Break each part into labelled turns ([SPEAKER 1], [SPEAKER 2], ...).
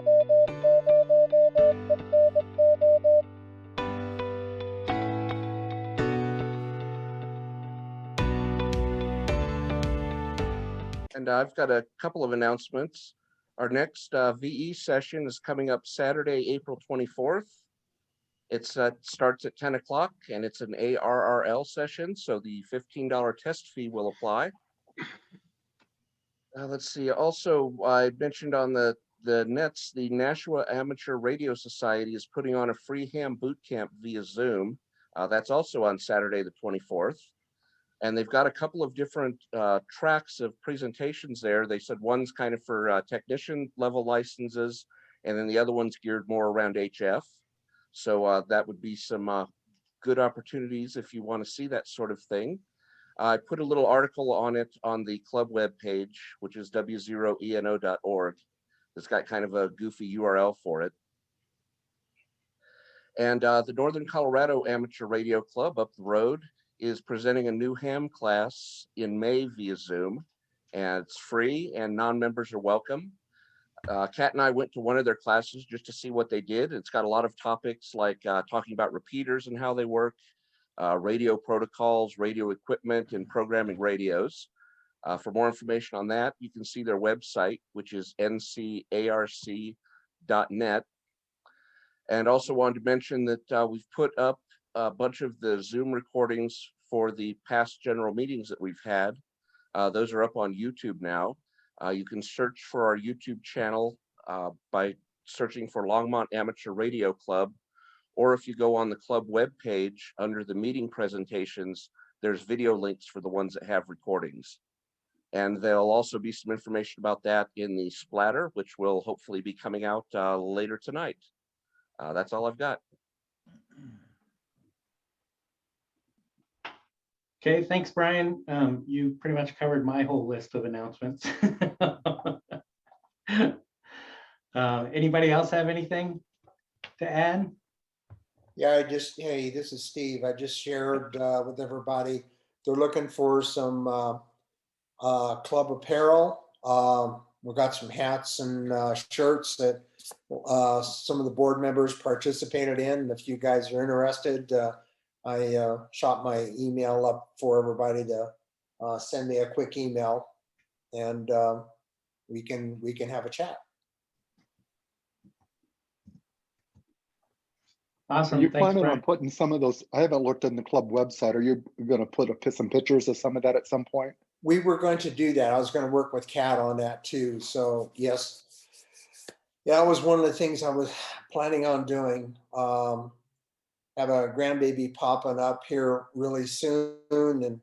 [SPEAKER 1] And I've got a couple of announcements. Our next VE session is coming up Saturday, April 24th. It starts at 10 o'clock and it's an ARRL session, so the $15 test fee will apply. Let's see, also I mentioned on the nets, the Nashua Amateur Radio Society is putting on a free ham boot camp via Zoom. That's also on Saturday the 24th. And they've got a couple of different tracks of presentations there. They said one's kind of for technician level licenses, and then the other one's geared more around HF. So that would be some good opportunities if you want to see that sort of thing. I put a little article on it on the club web page, which is w0eno.org. It's got kind of a goofy URL for it. And the Northern Colorado Amateur Radio Club up the road is presenting a new ham class in May via Zoom, and it's free and non-members are welcome. Kat and I went to one of their classes just to see what they did. It's got a lot of topics like talking about repeaters and how they work, radio protocols, radio equipment, and programming radios. For more information on that, you can see their website, which is ncarc.net. And also wanted to mention that we've put up a bunch of the Zoom recordings for the past general meetings that we've had. Those are up on YouTube now. You can search for our YouTube channel by searching for Longmont Amateur Radio Club, or if you go on the club webpage under the meeting presentations, there's video links for the ones that have recordings. And there'll also be some information about that in the splatter, which will hopefully be coming out later tonight. That's all I've got.
[SPEAKER 2] Okay, thanks, Brian. You pretty much covered my whole list of announcements. Anybody else have anything to add?
[SPEAKER 3] Yeah, hey, this is Steve. I just shared with everybody. They're looking for some club apparel. We've got some hats and shirts that some of the board members participated in. If you guys are interested, I shot my email up for everybody to send me a quick email, and we can have a chat.
[SPEAKER 2] Awesome.
[SPEAKER 4] Are you
[SPEAKER 2] Thanks,
[SPEAKER 4] planning
[SPEAKER 2] Brian.
[SPEAKER 4] on putting some of those? I haven't looked in the club website. Are you going to put some pictures of some of that at some point?
[SPEAKER 3] We were going to do that. I was going to work with Kat on that too. So yes, yeah, that was one of the things I was planning on doing. Have a grandbaby popping up here really soon, and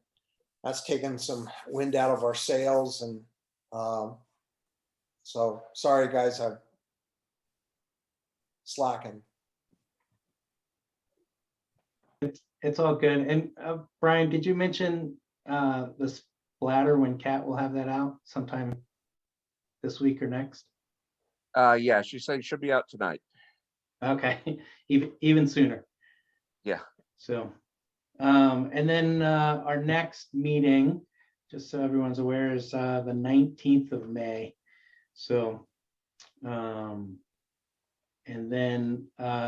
[SPEAKER 3] that's taken some wind out of our sails. And so sorry guys, I'm slacking.
[SPEAKER 2] It's all good. And Brian, did you mention the splatter when Kat will have that out sometime this week or next?
[SPEAKER 1] Yeah, she said it should be out tonight.
[SPEAKER 2] Okay, even sooner.
[SPEAKER 1] Yeah.
[SPEAKER 2] So, and then our next meeting, just so everyone's aware, is the 19th of May. So, and then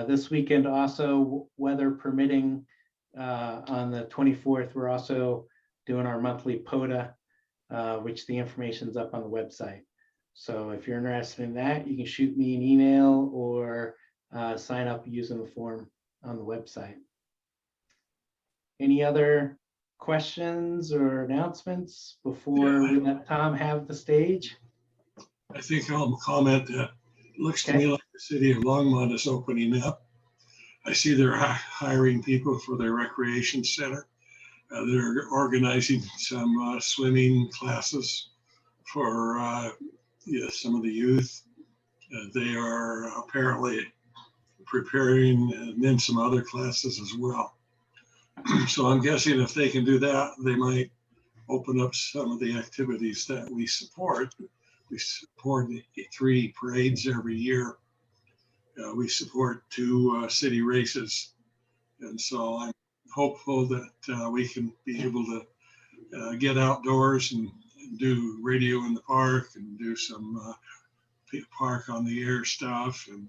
[SPEAKER 2] this weekend also, weather permitting, on the 24th, we're also doing our monthly POTA, which the information's up on the website. So if you're interested in that, you can shoot me an email or sign up using the form on the website. Any other questions or announcements before we let Tom have the stage?
[SPEAKER 5] I think I'll comment that it looks to me like the city of Longmont is opening up. I see they're hiring people for their recreation center. They're organizing some swimming classes for some of the youth. They are apparently preparing and then some other classes as well. So I'm guessing if they can do that, they might open up some of the activities that we support. We support 3 parades every year. We support 2 city races. And so I'm hopeful that we can be able to get outdoors and do radio in the park and do some park on the air stuff and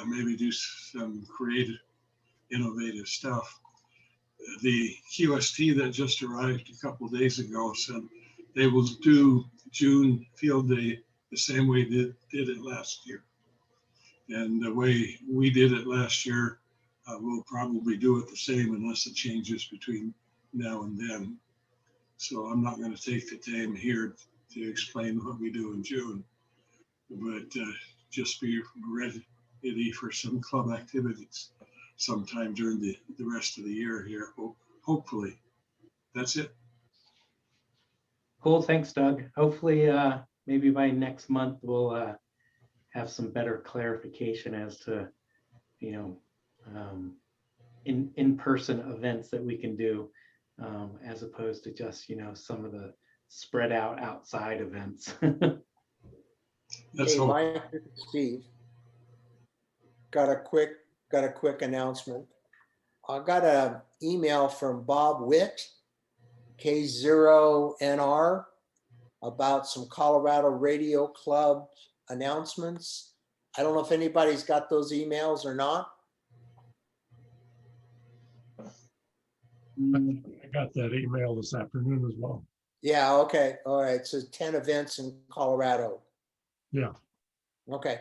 [SPEAKER 5] maybe do some creative, innovative stuff. The QST that just arrived a couple of days ago said they will do June Field Day the same way they did it last year. And the way we did it last year, we'll probably do it the same unless it changes between now and then. So I'm not going to take the time here to explain what we do in June, but just be ready for some club activities sometime during the rest of the year here, hopefully. That's it.
[SPEAKER 2] Cool, thanks, Doug. Hopefully, maybe by next month, we'll have some better clarification as to, in-person events that we can do, as opposed to just, some of the spread out outside events.
[SPEAKER 5] That's
[SPEAKER 3] Hey,
[SPEAKER 5] all.
[SPEAKER 3] Mike, this is Steve. Got a quick announcement. I got an email from Bob Witt, K0NR, about some Colorado Radio Club announcements. I don't know if anybody's got those emails or not.
[SPEAKER 5] I got that email this afternoon as well.
[SPEAKER 3] Yeah, okay, all right, so 10 events in Colorado.
[SPEAKER 5] Yeah.
[SPEAKER 3] Okay.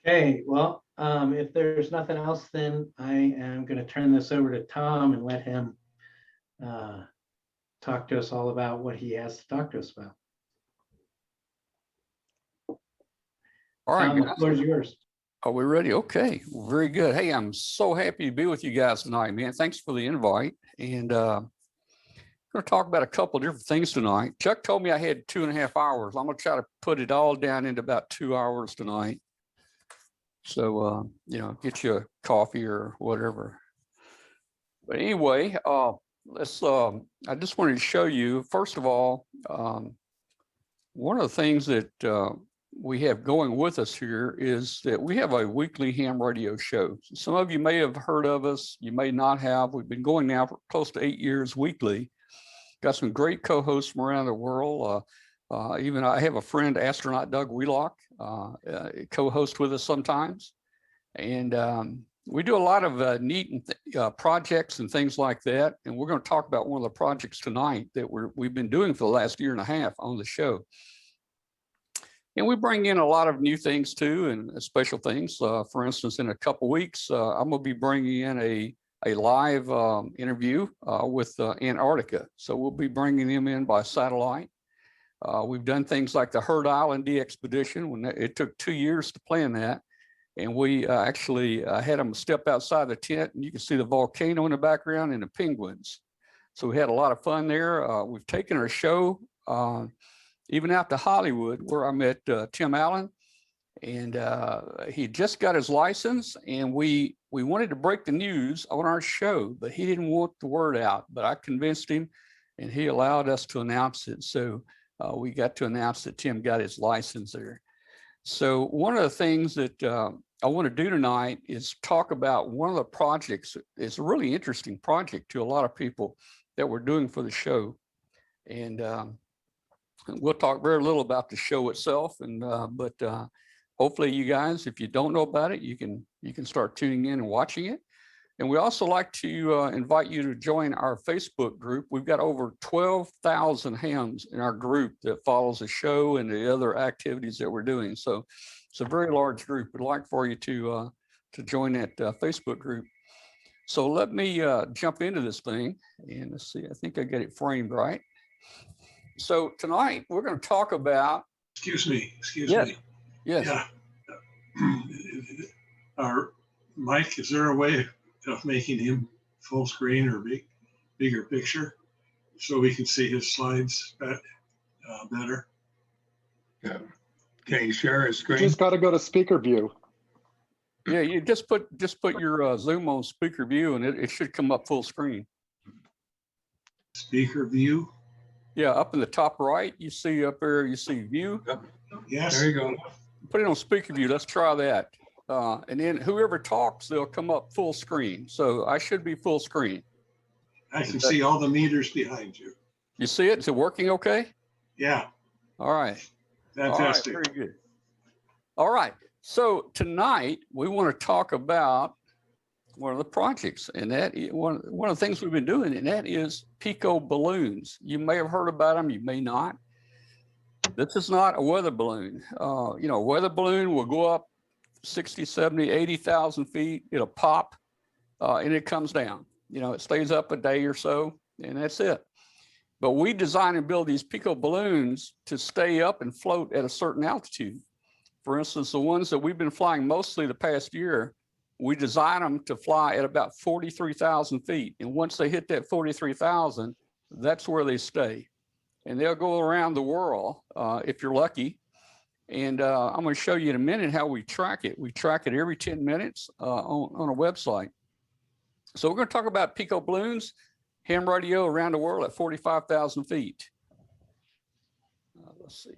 [SPEAKER 2] Okay, well, if there's nothing else, then I am going to turn this over to Tom and let him talk to us all about what he has to talk to us about.
[SPEAKER 6] All right,
[SPEAKER 2] Tom, the
[SPEAKER 6] guys.
[SPEAKER 2] floor is yours.
[SPEAKER 6] Are we ready? Okay, well, very good. Hey, I'm so happy to be with you guys tonight, man. Thanks for the invite. And I'm going to talk about a couple of different things tonight. Chuck told me I had 2.5 hours. I'm going to try to put it all down into about 2 hours tonight. So, get you a coffee or whatever. But anyway, I just wanted to show you, first of all, one of the things that we have going with us here is that we have a weekly ham radio show. Some of you may have heard of us, you may not have. We've been going now for close to 8 years weekly. Got some great co-hosts from around the world. Even I have a friend, astronaut Doug Wheelock, co-host with us sometimes. And we do a lot of neat projects and things like that. And we're going to talk about one of the projects tonight that we've been doing for the last 1.5 years on the show. And we bring in a lot of new things too, and special things. For instance, in a couple weeks, I'm going to be bringing in a live interview with Antarctica. So we'll be bringing them in by satellite. We've done things like the Heard Island expedition when it took 2 years to plan that. And we actually had them step outside the tent, and you can see the volcano in the background and the penguins. So we had a lot of fun there. We've taken our show even out to Hollywood, where I met Tim Allen, and he just got his license, and we wanted to break the news on our show, but he didn't want the word out. But I convinced him, and he allowed us to announce it. So we got to announce that Tim got his license there. So one of the things that I want to do tonight is talk about one of the projects. It's a really interesting project to a lot of people that we're doing for the show. And we'll talk very little about the show itself, and but hopefully you guys, if you don't know about it, you can start tuning in and watching it. And we also like to invite you to join our Facebook group. We've got over 12,000 hams in our group that follows the show and the other activities that we're doing. So it's a very large group. We'd like for you to join that Facebook group. So let me jump into this thing, and let's see, I think I got it framed right. So tonight we're going to talk about.
[SPEAKER 5] Excuse me.
[SPEAKER 6] Yes.
[SPEAKER 5] Yeah. Mike, is there a way of making him full screen or bigger picture so we can see his slides better?
[SPEAKER 7] Yeah. Can you share his screen?
[SPEAKER 4] Just got to go to speaker view.
[SPEAKER 6] Yeah, you just put your Zoom on speaker view, and it should come up full screen.
[SPEAKER 5] Speaker view.
[SPEAKER 6] Yeah, up in the top right, you see up there, you see view.
[SPEAKER 5] Yes.
[SPEAKER 7] There you go.
[SPEAKER 6] Put it on speaker view. Let's try that. And then whoever talks, they'll come up full screen. So I should be full screen.
[SPEAKER 5] I can see all the meters behind you.
[SPEAKER 6] You see it? Is it working okay?
[SPEAKER 5] Yeah,
[SPEAKER 6] All right.
[SPEAKER 5] fantastic.
[SPEAKER 6] All right, very good. All right. So tonight we want to talk about one of the projects, and that is one of the things we've been doing, and that is Pico balloons. You may have heard about them, you may not. This is not a weather balloon. You know, a weather balloon will go up 60, 70, 80,000 feet. It'll pop and it comes down. You know, it stays up a day or so, and that's it. But we design and build these Pico balloons to stay up and float at a certain altitude. For instance, the ones that we've been flying mostly the past year, we design them to fly at about 43,000 feet. And once they hit that 43,000, that's where they stay. And they'll go around the world if you're lucky. And I'm going to show you in a minute how we track it. We track it every 10 minutes on a website. So we're going to talk about Pico balloons, ham radio around the world at 45,000 feet. Let's see.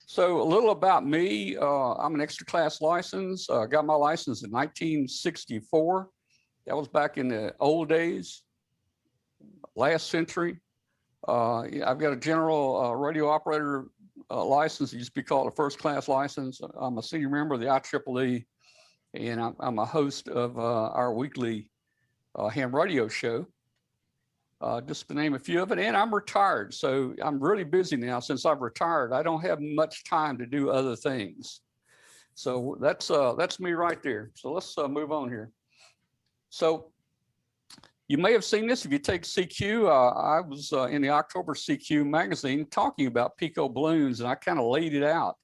[SPEAKER 6] So a little about me. I'm an extra class license. Got my license in 1964. That was back in the old days, last century. I've got a general radio operator license. It used to be called a first class license. I'm a senior member of the IEEE, and I'm a host of our weekly ham radio show, just to name a few of it. And I'm retired, so I'm really busy now. Since I've retired, I don't have much time to do other things. So that's me right there. So let's move on here. So you may have seen this if you take CQ. I was in the October CQ magazine talking about Pico balloons, and I kind of laid it out.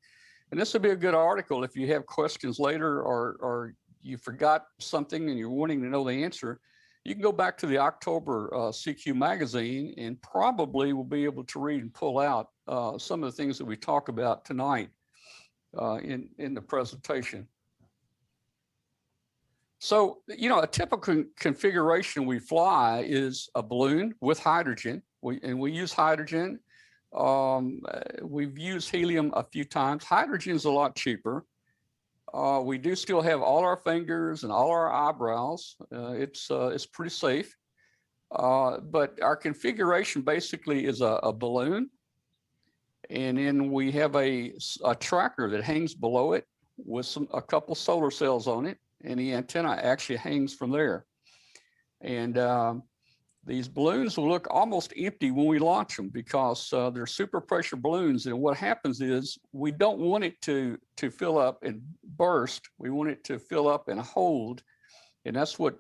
[SPEAKER 6] And this would be a good article if you have questions later, or you forgot something and you're wanting to know the answer. You can go back to the October CQ magazine and probably will be able to read and pull out some of the things that we talk about tonight in the presentation. So, you know, a typical configuration we fly is a balloon with hydrogen. We use hydrogen. We've used helium a few times. Hydrogen's a lot cheaper. We do still have all our fingers and all our eyebrows. It's pretty safe. But our configuration basically is a balloon. And then we have a tracker that hangs below it with a couple solar cells on it. And the antenna actually hangs from there. And these balloons will look almost empty when we launch them because they're super pressure balloons. And what happens is we don't want it to fill up and burst. We want it to fill up and hold. And that's what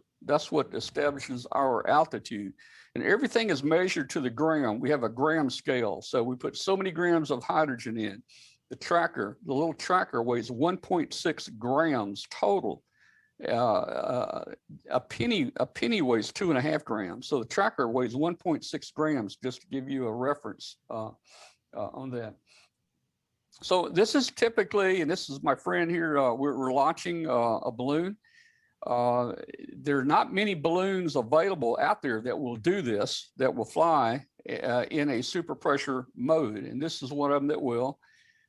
[SPEAKER 6] establishes our altitude. And everything is measured to the gram. We have a gram scale. So we put so many grams of hydrogen in. The little tracker weighs 1.6 grams total. A penny weighs 2.5 grams. So the tracker weighs 1.6 grams, just to give you a reference on that. So this is typically, and this is my friend here, we're launching a balloon. There are not many balloons available out there that will do this, that will fly in a super pressure mode. And this is one of them that will.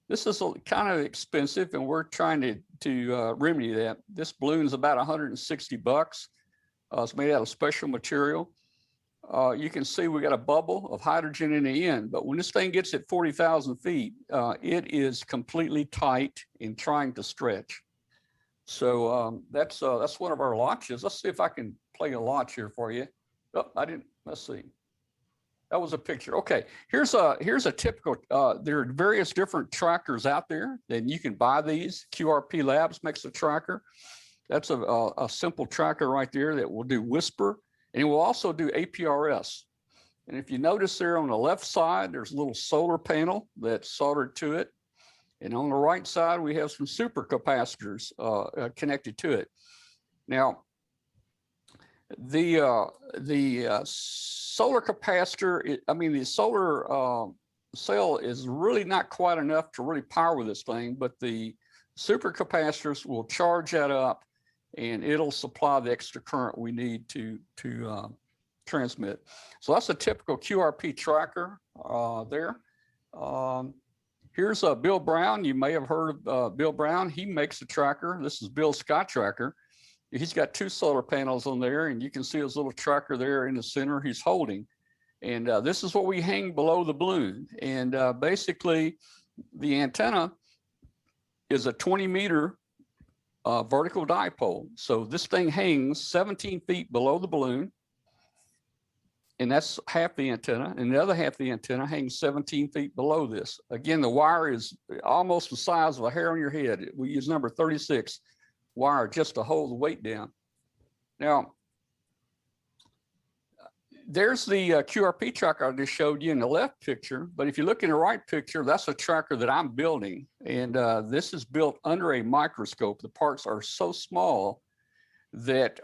[SPEAKER 6] This is kind of expensive, and we're trying to remedy that. This balloon is about 160 bucks. It's made out of special material. You can see we got a bubble of hydrogen in the end, but when this thing gets at 40,000 feet, it is completely tight and trying to stretch. So that's one of our launches. Let's see if I can play a launch here for you. Oh, I didn't. Let's see. That was a picture. Okay, here's a typical, there are various different trackers out there, and you can buy these. QRP Labs makes a tracker. That's a simple tracker right there that will do whisper, and it will also do APRS. And if you notice there on the left side, there's a little solar panel that's soldered to it. And on the right side, we have some supercapacitors connected to it. Now, the solar capacitor, the solar cell is really not quite enough to really power this thing, but the supercapacitors will charge that up and it'll supply the extra current we need to transmit. So that's a typical QRP tracker there. Here's Bill Brown. You may have heard of Bill Brown. He makes a tracker. This is Bill's Sky Tracker. He's got 2 solar panels on there, and you can see his little tracker there in the center he's holding. And this is what we hang below the balloon. And basically, the antenna is a 20-meter vertical dipole. So this thing hangs 17 feet below the balloon, and that's half the antenna. And the other half of the antenna hangs 17 feet below this. Again, the wire is almost the size of a hair on your head. We use number 36 wire just to hold the weight down. Now, there's the QRP tracker I just showed you in the left picture, but if you look in the right picture, that's a tracker that I'm building. And this is built under a microscope. The parts are so small that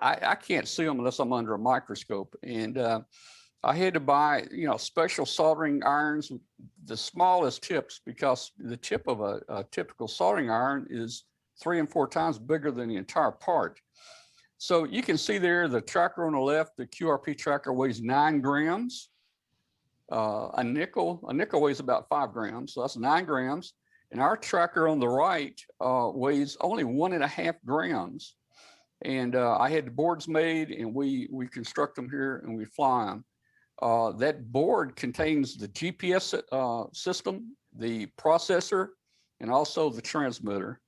[SPEAKER 6] I can't see them unless I'm under a microscope. And I had to buy, special soldering irons, the smallest tips, because the tip of a typical soldering iron is 3 and 4 times bigger than the entire part. So you can see there the tracker on the left, the QRP tracker weighs 9 grams. A nickel weighs about 5 grams, so that's 9 grams. And our tracker on the right weighs only 1.5 grams. And I had the boards made, and we construct them here and we fly them. That board contains the GPS system, the processor, and also the transmitter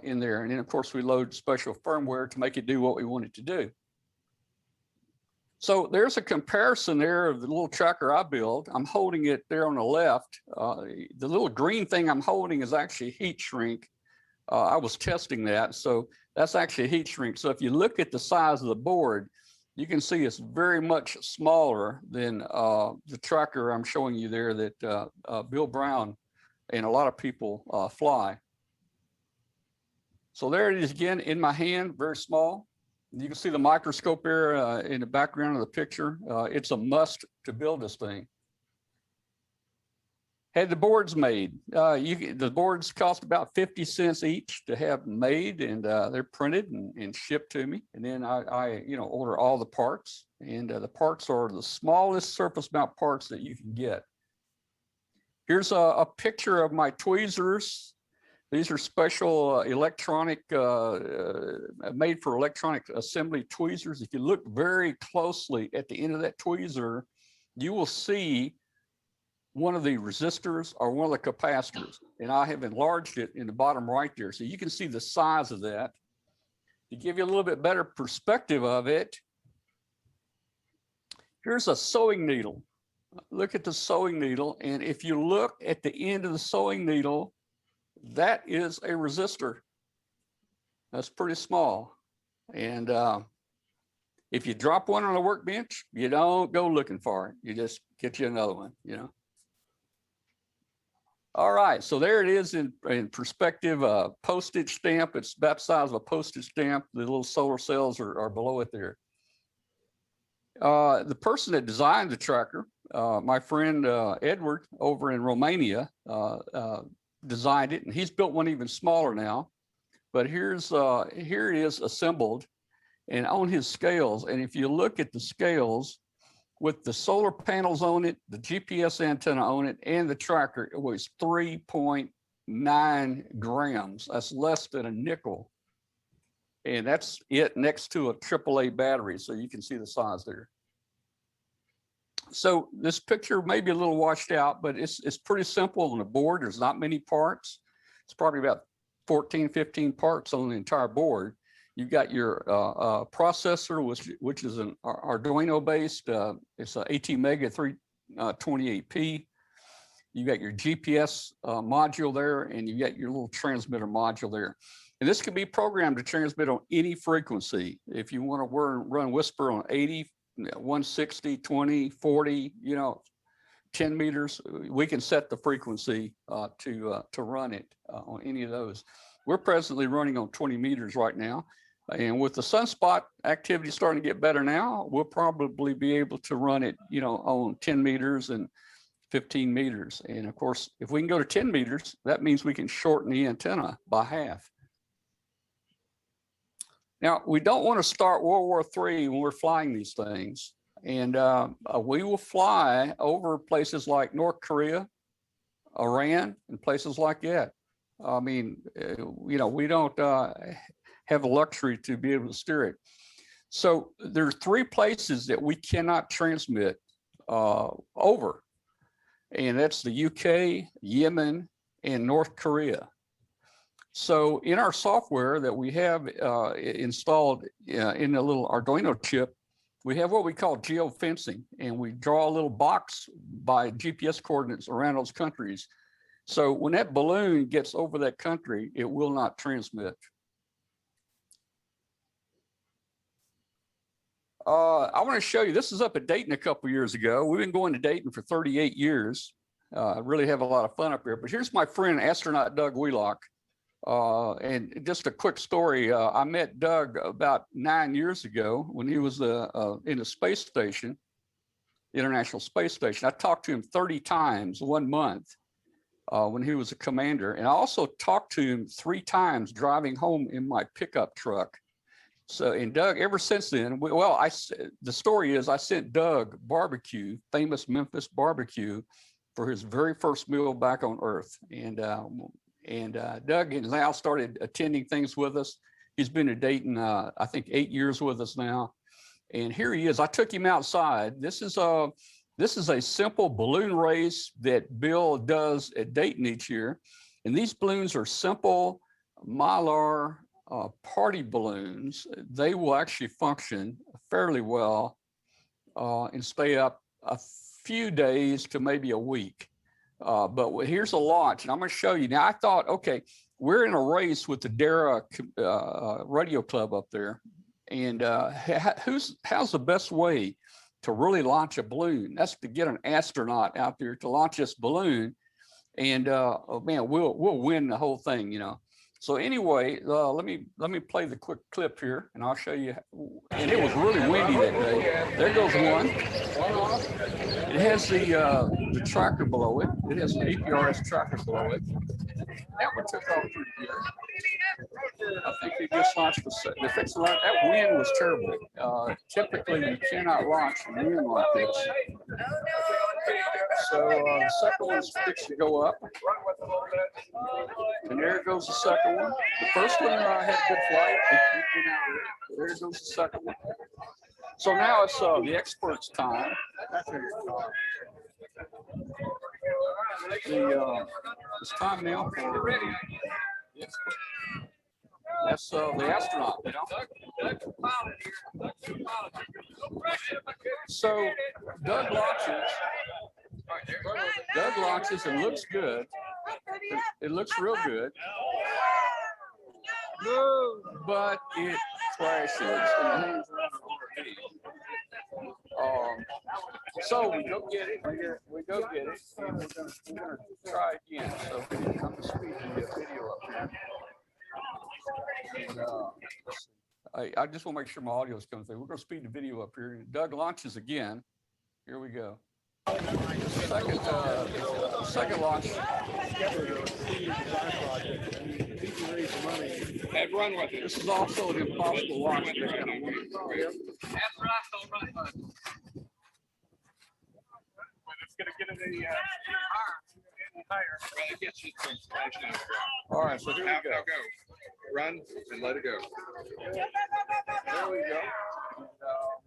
[SPEAKER 6] in there. And then of course we load special firmware to make it do what we want it to do. So there's a comparison there of the little tracker I built. I'm holding it there on the left. The little green thing I'm holding is actually heat shrink. I was testing that. So that's actually heat shrink. So if you look at the size of the board, you can see it's very much smaller than the tracker I'm showing you there that Bill Brown and a lot of people fly. So there it is again in my hand, very small. You can see the microscope there in the background of the picture. It's a must to build this thing. Had the boards made. The boards cost about 50 cents each to have made, and they're printed and shipped to me. And then I order all the parts, and the parts are the smallest surface mount parts that you can get. Here's a picture of my tweezers. These are special electronic, made for electronic assembly tweezers. If you look very closely at the end of that tweezer, you will see one of the resistors or one of the capacitors. And I have enlarged it in the bottom right there. So you can see the size of that. To give you a little bit better perspective of it, here's a sewing needle. Look at the sewing needle. And if you look at the end of the sewing needle, that is a resistor. That's pretty small. And if you drop one on a workbench, you don't go looking for it. You just get you another one, All right, so there it is in perspective, postage stamp. It's about the size of a postage stamp. The little solar cells are below it there. The person that designed the tracker, my friend Edward over in Romania, designed it, and he's built one even smaller now. But here it is assembled and on his scales. And if you look at the scales with the solar panels on it, the GPS antenna on it, and the tracker, it weighs 3.9 grams. That's less than a nickel. And that's it next to a AAA battery. So you can see the size there. So this picture may be a little washed out, but it's pretty simple on the board. There's not many parts. It's probably about 14, 15 parts on the entire board. You've got your processor, which is an Arduino based. It's an ATmega 328P. You got your GPS module there, and you got your little transmitter module there. And this can be programmed to transmit on any frequency. If you want to run Whisper on 80, 160, 20, 40, 10 meters, we can set the frequency to run it on any of those. We're presently running on 20 meters right now. And with the sunspot activity starting to get better now, we'll probably be able to run it, on 10 meters and 15 meters. And of course, if we can go to 10 meters, that means we can shorten the antenna by half. Now, we don't want to start World War III when we're flying these things. And we will fly over places like North Korea, Iran, and places like that. I mean, we don't have the luxury to be able to steer it. So there are 3 places that we cannot transmit over, and that's the UK, Yemen, and North Korea. So in our software that we have installed in the little Arduino chip, we have what we call geofencing, and we draw a little box by GPS coordinates around those countries. So when that balloon gets over that country, it will not transmit. I want to show you, this is up at Dayton a couple years ago. We've been going to Dayton for 38 years. Really have a lot of fun up here, but here's my friend, astronaut Doug Wheelock. And just a quick story. I met Doug about 9 years ago when he was in the space station, International Space Station. I talked to him 30 times 1 month when he was a commander. And I also talked to him 3 times driving home in my pickup truck. So, and Doug, ever since then, the story is I sent Doug barbecue, famous Memphis barbecue, for his very first meal back on Earth. And Doug has now started attending things with us. He's been to Dayton, I think 8 years with us now. And here he is. I took him outside. This is a simple balloon race that Bill does at Dayton each year. And these balloons are simple Mylar party balloons. They will actually function fairly well and stay up a few days to maybe a week. But here's a launch, and I'm going to show you. Now, I thought, okay, we're in a race with the DARA radio club up there, and how's the best way to really launch a balloon? That's to get an astronaut out there to launch this balloon, and oh man, we'll win the whole thing, you know. So anyway, let me play the quick clip here, and I'll show you. And it was really windy that day. There goes one. It has the tracker below it. It has an APRS tracker below it. That one took off pretty good. I think it just launched the fixed launch. That wind was terrible. Typically, you cannot launch a wind like this. So the second one's fixed to go up. And there goes the second one. The first one had a good flight. There goes the second one. So now it's the experts' time. It's time now for the expert. That's the astronaut, you know. So Doug launches and looks good. It looks real good. But it crashes. So we go get it. We go get it. And we're gonna try again. So I'm gonna speed the video up here. And, I just want to make sure my audio is coming through. We're going to speed the video up here. Doug launches again. Here we go. Second launch. This is also an impossible launch.
[SPEAKER 8] It's going to get any higher. Well, it gets you some splashing.
[SPEAKER 6] All right, so here we go.
[SPEAKER 8] Run and let it go.
[SPEAKER 6] There we go.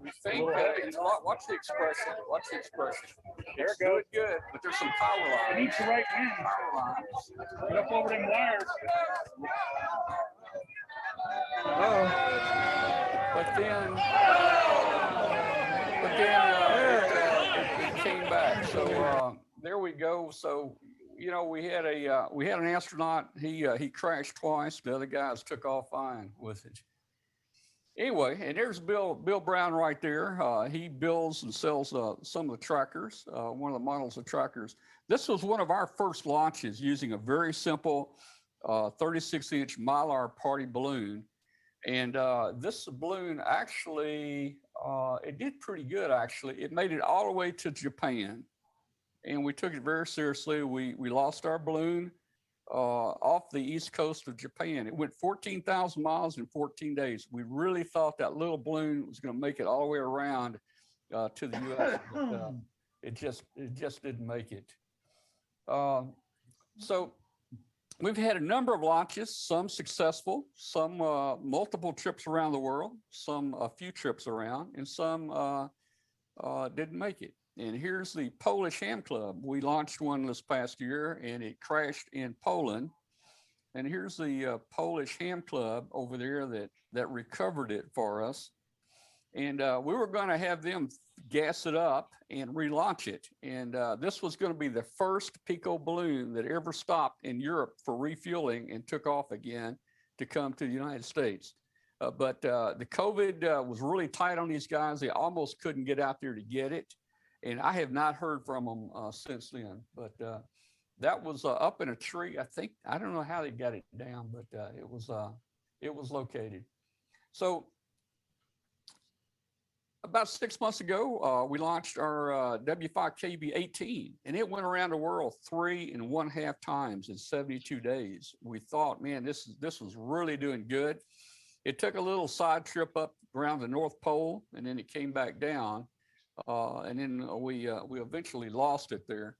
[SPEAKER 6] We think, watch the expression. Watch the expression.
[SPEAKER 8] There it goes.
[SPEAKER 6] Good, but there's some power lines.
[SPEAKER 8] It needs the right hand.
[SPEAKER 6] Power lines.
[SPEAKER 8] Get up over them wires.
[SPEAKER 6] But then it came back. So there we go. So you know, we had an astronaut. He crashed twice. The other guys took off fine with it. Anyway, and there's Bill Brown right there. He builds and sells some of the trackers, one of the models of trackers. This was one of our first launches using a very simple 36-inch Mylar party balloon. And this balloon actually, it did pretty good, actually. It made it all the way to Japan. And we took it very seriously. We lost our balloon off the east coast of Japan. It went 14,000 miles in 14 days. We really thought that little balloon was going to make it all the way around to the U.S. But, it just didn't make it. So we've had a number of launches, some successful, some multiple trips around the world, some a few trips around, and some didn't make it. And here's the Polish Ham Club. We launched one this past year and it crashed in Poland. And here's the Polish Ham Club over there that recovered it for us. And we were going to have them gas it up and relaunch it. And this was going to be the first Pico balloon that ever stopped in Europe for refueling and took off again to come to the United States. But the COVID was really tight on these guys. They almost couldn't get out there to get it. And I have not heard from them since then. But that was up in a tree. I don't know how they got it down, but it was located. So about 6 months ago, we launched our W5KB18, and it went around the world 3.5 times in 72 days. We thought, man, this was really doing good. It took a little side trip up around the North Pole, and then it came back down, and then we eventually lost it there.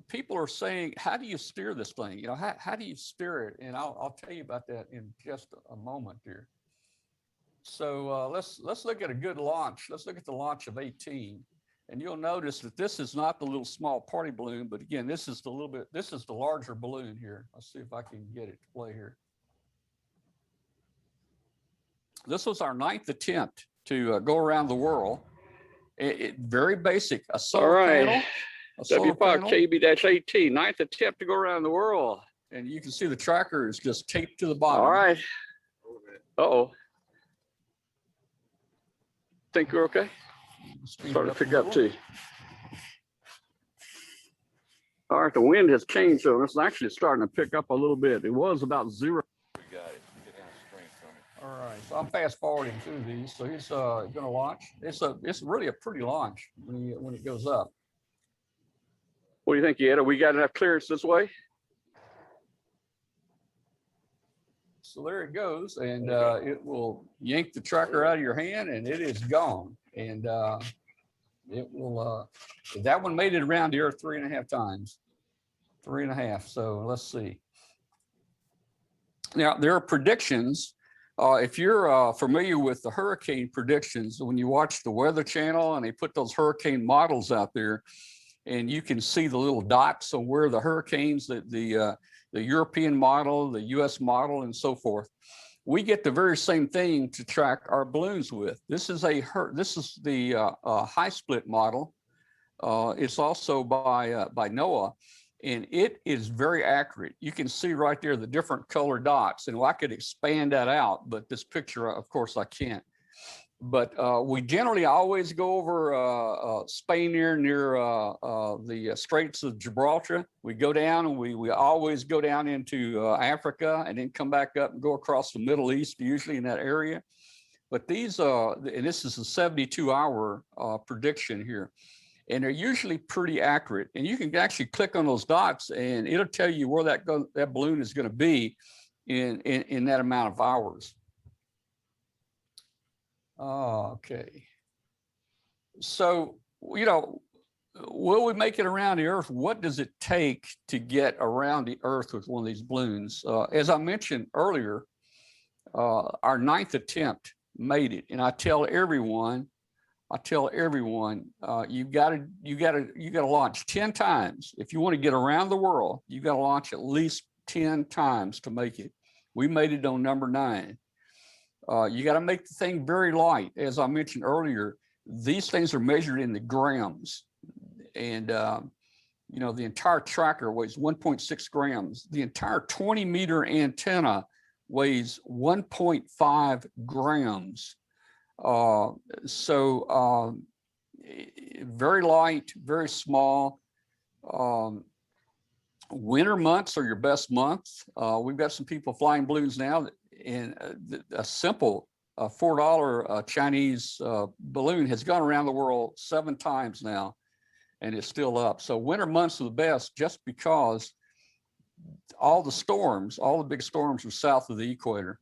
[SPEAKER 6] People are saying, how do you steer this thing? You know, how do you steer it? And I'll tell you about that in just a moment here. So let's look at a good launch. Let's look at the launch of 18. And you'll notice that this is not the little small party balloon, but again, this is the larger balloon here. Let's see if I can get it to play here. This was our 9th attempt to go around the world. Very basic, a solar panel.
[SPEAKER 9] W5KB-18, 9th attempt to go around the world.
[SPEAKER 6] And you can see the tracker is just taped to the bottom.
[SPEAKER 9] All right. Uh-oh. Think you're okay? Starting to pick up too. All right, the wind has changed, so it's actually starting to pick up a little bit. It was about 0.
[SPEAKER 10] We got it. Get down the stream from it.
[SPEAKER 6] All right, so I'm fast forwarding through these. So he's going to launch. It's really a pretty launch when it goes up.
[SPEAKER 9] What do you think, Yetta? We got enough clearance this way?
[SPEAKER 6] So there it goes, and it will yank the tracker out of your hand, and it is gone. And it will. That one made it around the Earth 3.5 times, 3.5. So let's see. Now there are predictions. If you're familiar with the hurricane predictions, when you watch the Weather Channel and they put those hurricane models out there, and you can see the little dots on where the hurricanes, the European model, the US model, and so forth. We get the very same thing to track our balloons with. This is the high split model. It's also by NOAA, and it is very accurate. You can see right there the different color dots, and I could expand that out, but this picture, of course, I can't. But we generally always go over Spain near the Straits of Gibraltar. We go down and we always go down into Africa and then come back up and go across the Middle East, usually in that area. But these and this is a 72-hour prediction here, and they're usually pretty accurate. And you can actually click on those dots and it'll tell you where that balloon is going to be in that amount of hours. Okay. So, you know, will we make it around the Earth? What does it take to get around the Earth with one of these balloons? As I mentioned earlier, our 9th attempt made it. And I tell everyone, you gotta launch 10 times. If you want to get around the world, you got to launch at least 10 times to make it. We made it on number 9. You got to make the thing very light. As I mentioned earlier, these things are measured in the grams. And, you know, the entire tracker weighs 1.6 grams. The entire 20-meter antenna weighs 1.5 grams. Very light, very small. Winter months are your best months. We've got some people flying balloons now, and a simple $4 Chinese balloon has gone around the world 7 times now, and it's still up. So winter months are the best just because all the big storms are south of the equator.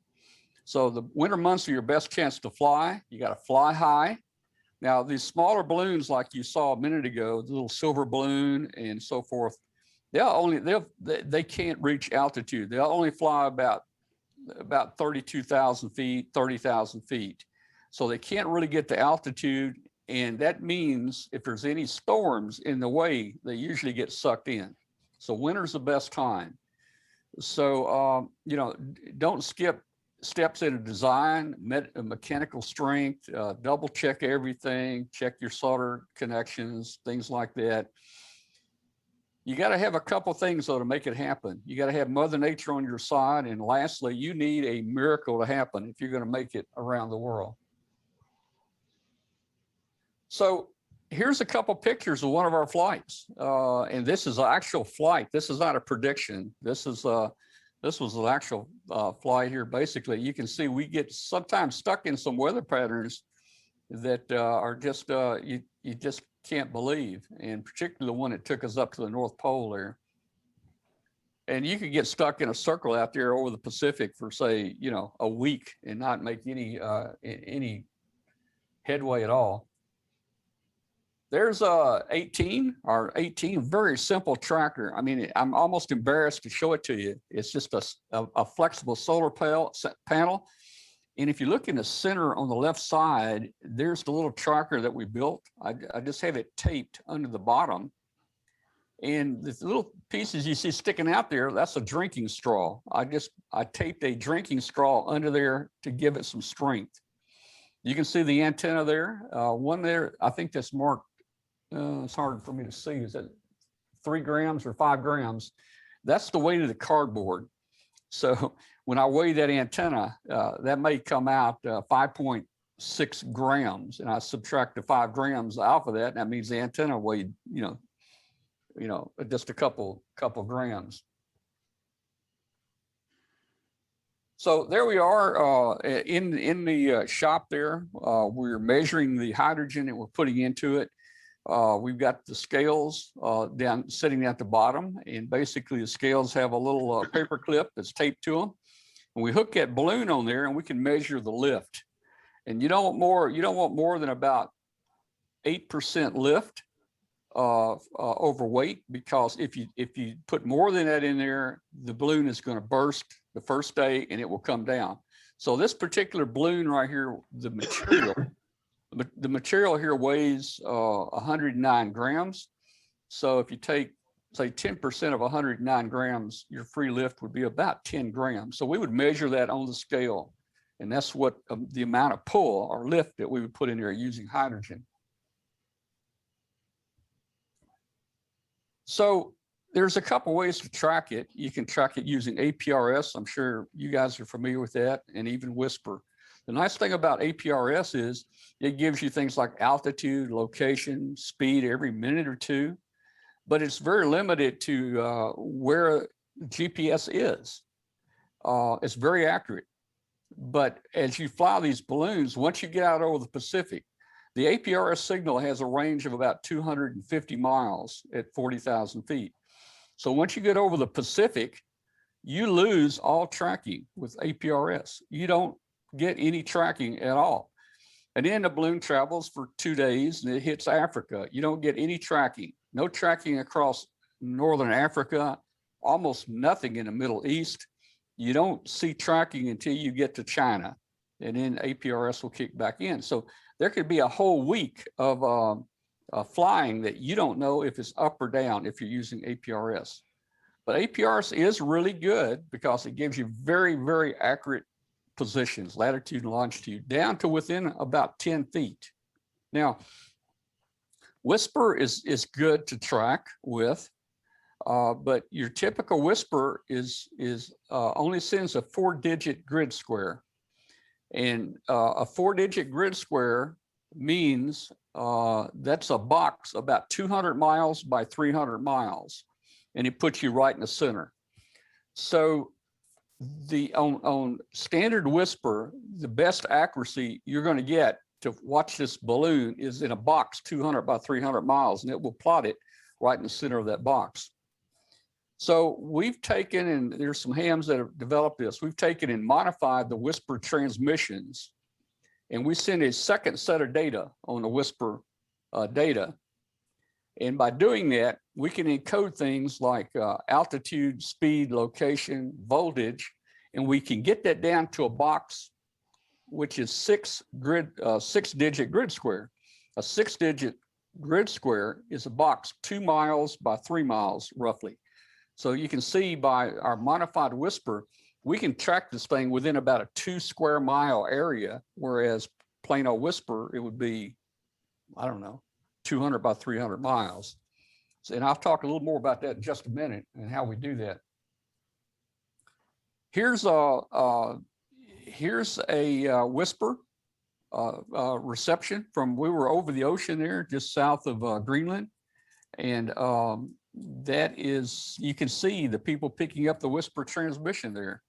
[SPEAKER 6] So the winter months are your best chance to fly. You got to fly high. Now, these smaller balloons, like you saw a minute ago, the little silver balloon and so forth, they can't reach altitude. They'll only fly about 32,000 feet, 30,000 feet. So they can't really get to altitude. And that means if there's any storms in the way, they usually get sucked in. So winter's the best time. So, you know, don't skip steps in design, mechanical strength, double check everything, check your solder connections, things like that. You got to have a couple things though to make it happen. You got to have Mother Nature on your side. And lastly, you need a miracle to happen if you're going to make it around the world. So here's a couple pictures of one of our flights. And this is an actual flight. This is not a prediction. This was an actual flight here. Basically, you can see we get sometimes stuck in some weather patterns that are just, you just can't believe. And particularly the one that took us up to the North Pole there. And you could get stuck in a circle out there over the Pacific for, say, you know, a week and not make any headway at all. There's 18, very simple tracker. I mean, I'm almost embarrassed to show it to you. It's just a flexible solar panel. And if you look in the center on the left side, there's the little tracker that we built. I just have it taped under the bottom. And the little pieces you see sticking out there, that's a drinking straw. I taped a drinking straw under there to give it some strength. You can see the antenna there. One there, I think that's marked. It's hard for me to see. Is it 3 grams or 5 grams? That's the weight of the cardboard. So when I weigh that antenna, that may come out 5.6 grams, and I subtract the 5 grams off of that, and that means the antenna weighed, you know, just a couple grams. So there we are in the shop there. We're measuring the hydrogen that we're putting into it. We've got the scales sitting at the bottom, and basically the scales have a little paper clip that's taped to them. And we hook that balloon on there, and we can measure the lift. And you don't want more than about 8% lift over weight, because if you put more than that in there, the balloon is going to burst the first day and it will come down. So this particular balloon right here, the material here weighs 109 grams. So if you take, say, 10% of 109 grams, your free lift would be about 10 grams. So we would measure that on the scale. And that's what the amount of pull or lift that we would put in there using hydrogen. So there's a couple ways to track it. You can track it using APRS. I'm sure you guys are familiar with that, and even WSPR. The nice thing about APRS is it gives you things like altitude, location, speed every minute or two, but it's very limited to where GPS is. It's very accurate. But as you fly these balloons, once you get out over the Pacific, the APRS signal has a range of about 250 miles at 40,000 feet. So once you get over the Pacific, you lose all tracking with APRS. You don't get any tracking at all. And then the balloon travels for 2 days and it hits Africa. You don't get any tracking, no tracking across Northern Africa, almost nothing in the Middle East. You don't see tracking until you get to China, and then APRS will kick back in. So there could be a whole week of flying that you don't know if it's up or down if you're using APRS. But APRS is really good because it gives you very, very accurate positions, latitude and longitude, down to within about 10 feet. Now, WSPR is good to track with, but your typical WSPR is only sends a 4-digit grid square. And a 4-digit grid square means that's a box about 200 miles by 300 miles, and it puts you right in the center. So on standard WSPR, the best accuracy you're going to get to watch this balloon is in a box 200 by 300 miles, and it will plot it right in the center of that box. So we've taken, and there's some hams that have developed this, we've taken and modified the WSPR transmissions, and we send a second set of data on the WSPR data. And by doing that, we can encode things like altitude, speed, location, voltage, and we can get that down to a box, which is six-digit grid square. A 6-digit grid square is a box 2 miles by 3 miles, roughly. So you can see by our modified whisper, we can track this thing within about a 2 square mile area, whereas plain old whisper, it would be, I don't know, 200 by 300 miles. So, and I'll talk a little more about that in just a minute and how we do that. Here's a whisper reception from, we were over the ocean there, just south of Greenland. And that is, you can see the people picking up the whisper transmission there.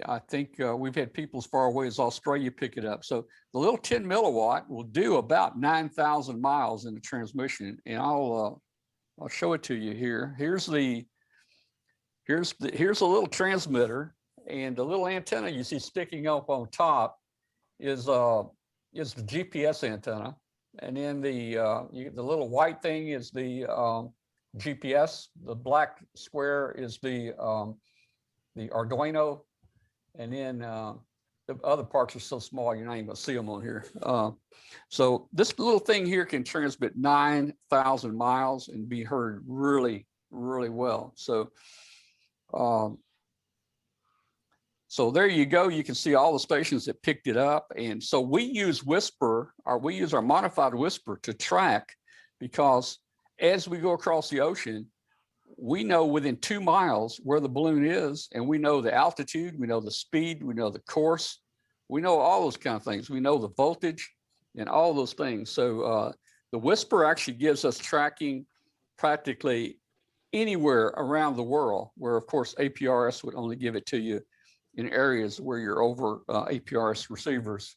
[SPEAKER 6] I think we've had people as far away as Australia pick it up. So the little 10 milliwatt will do about 9,000 miles in the transmission. And I'll show it to you here. Here's a little transmitter, and the little antenna you see sticking up on top is the GPS antenna. And then the little white thing is the GPS. The black square is the Arduino. And then the other parts are so small, you're not even gonna see them on here. So this little thing here can transmit 9,000 miles and be heard really, really well. So, so there you go. You can see all the stations that picked it up. And so we use whisper, or we use our modified whisper to track, because as we go across the ocean, we know within 2 miles where the balloon is, and we know the altitude, we know the speed, we know the course, we know all those kind of things. We know the voltage and all those things. So the whisper actually gives us tracking practically anywhere around the world, where of course APRS would only give it to you in areas where you're over APRS receivers.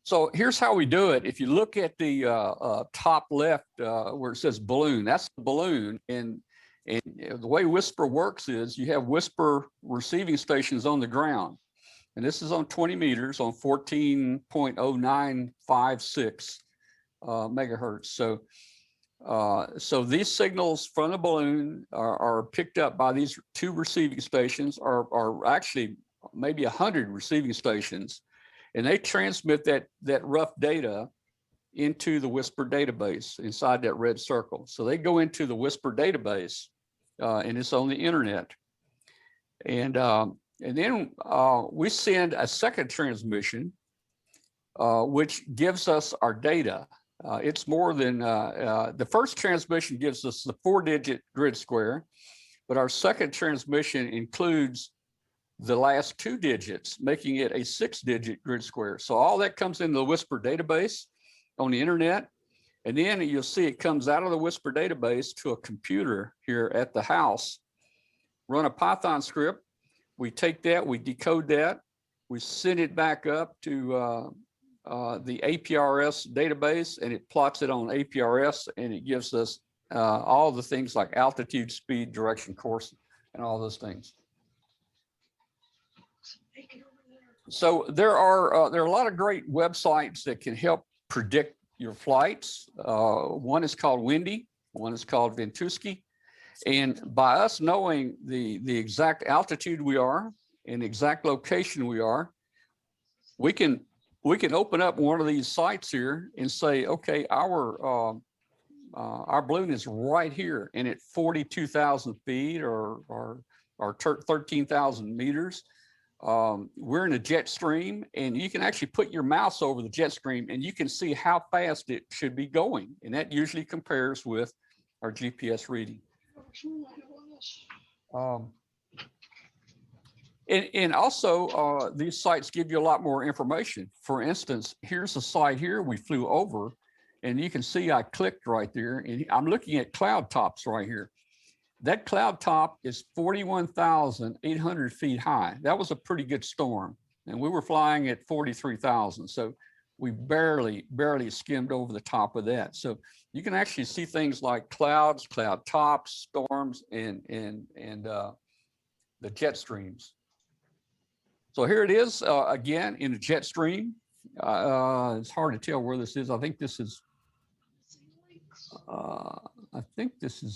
[SPEAKER 6] So here's how we do it. If you look at the top left where it says balloon, that's the balloon. And the way whisper works is you have whisper receiving stations on the ground. And this is on 20 meters on 14.0956 megahertz. So these signals from the balloon are picked up by these 2 receiving stations, or actually maybe 100 receiving stations. And they transmit that rough data into the whisper database inside that red circle. So they go into the whisper database, and it's on the internet. And then we send a second transmission, which gives us our data. It's more than, the first transmission gives us the 4-digit grid square, but our second transmission includes the last 2 digits, making it a 6-digit grid square. So all that comes into the whisper database on the internet. And then you'll see it comes out of the whisper database to a computer here at the house, run a Python script. We take that, we decode that, we send it back up to the APRS database, and it plots it on APRS, and it gives us all the things like altitude, speed, direction, course, and all those things. So there are a lot of great websites that can help predict your flights. One is called Windy, one is called Ventusky. And by us knowing the exact altitude we are and exact location we are, we can open up one of these sites here and say, okay, our balloon is right here, and at 42,000 feet or 13,000 meters. We're in a jet stream, and you can actually put your mouse over the jet stream and you can see how fast it should be going. And that usually compares with our GPS reading. And also these sites give you a lot more information. For instance, here's a site here we flew over, and you can see I clicked right there, and I'm looking at cloud tops right here. That cloud top is 41,800 feet high. That was a pretty good storm. And we were flying at 43,000. So we barely skimmed over the top of that. So you can actually see things like clouds, cloud tops, storms, and the jet streams. So here it is again in the jet stream. It's hard to tell where this is. I think this is,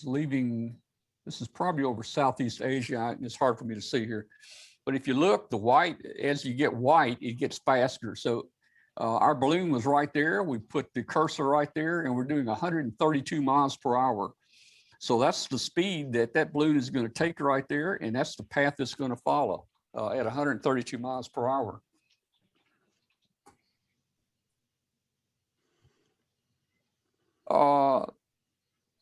[SPEAKER 6] leaving, this is probably over Southeast Asia. It's hard for me to see here. But if you look, the white, as you get white, it gets faster. So our balloon was right there. We put the cursor right there, and we're doing 132 miles per hour. So that's the speed that that balloon is going to take right there, and that's the path it's going to follow at 132 miles per hour. Our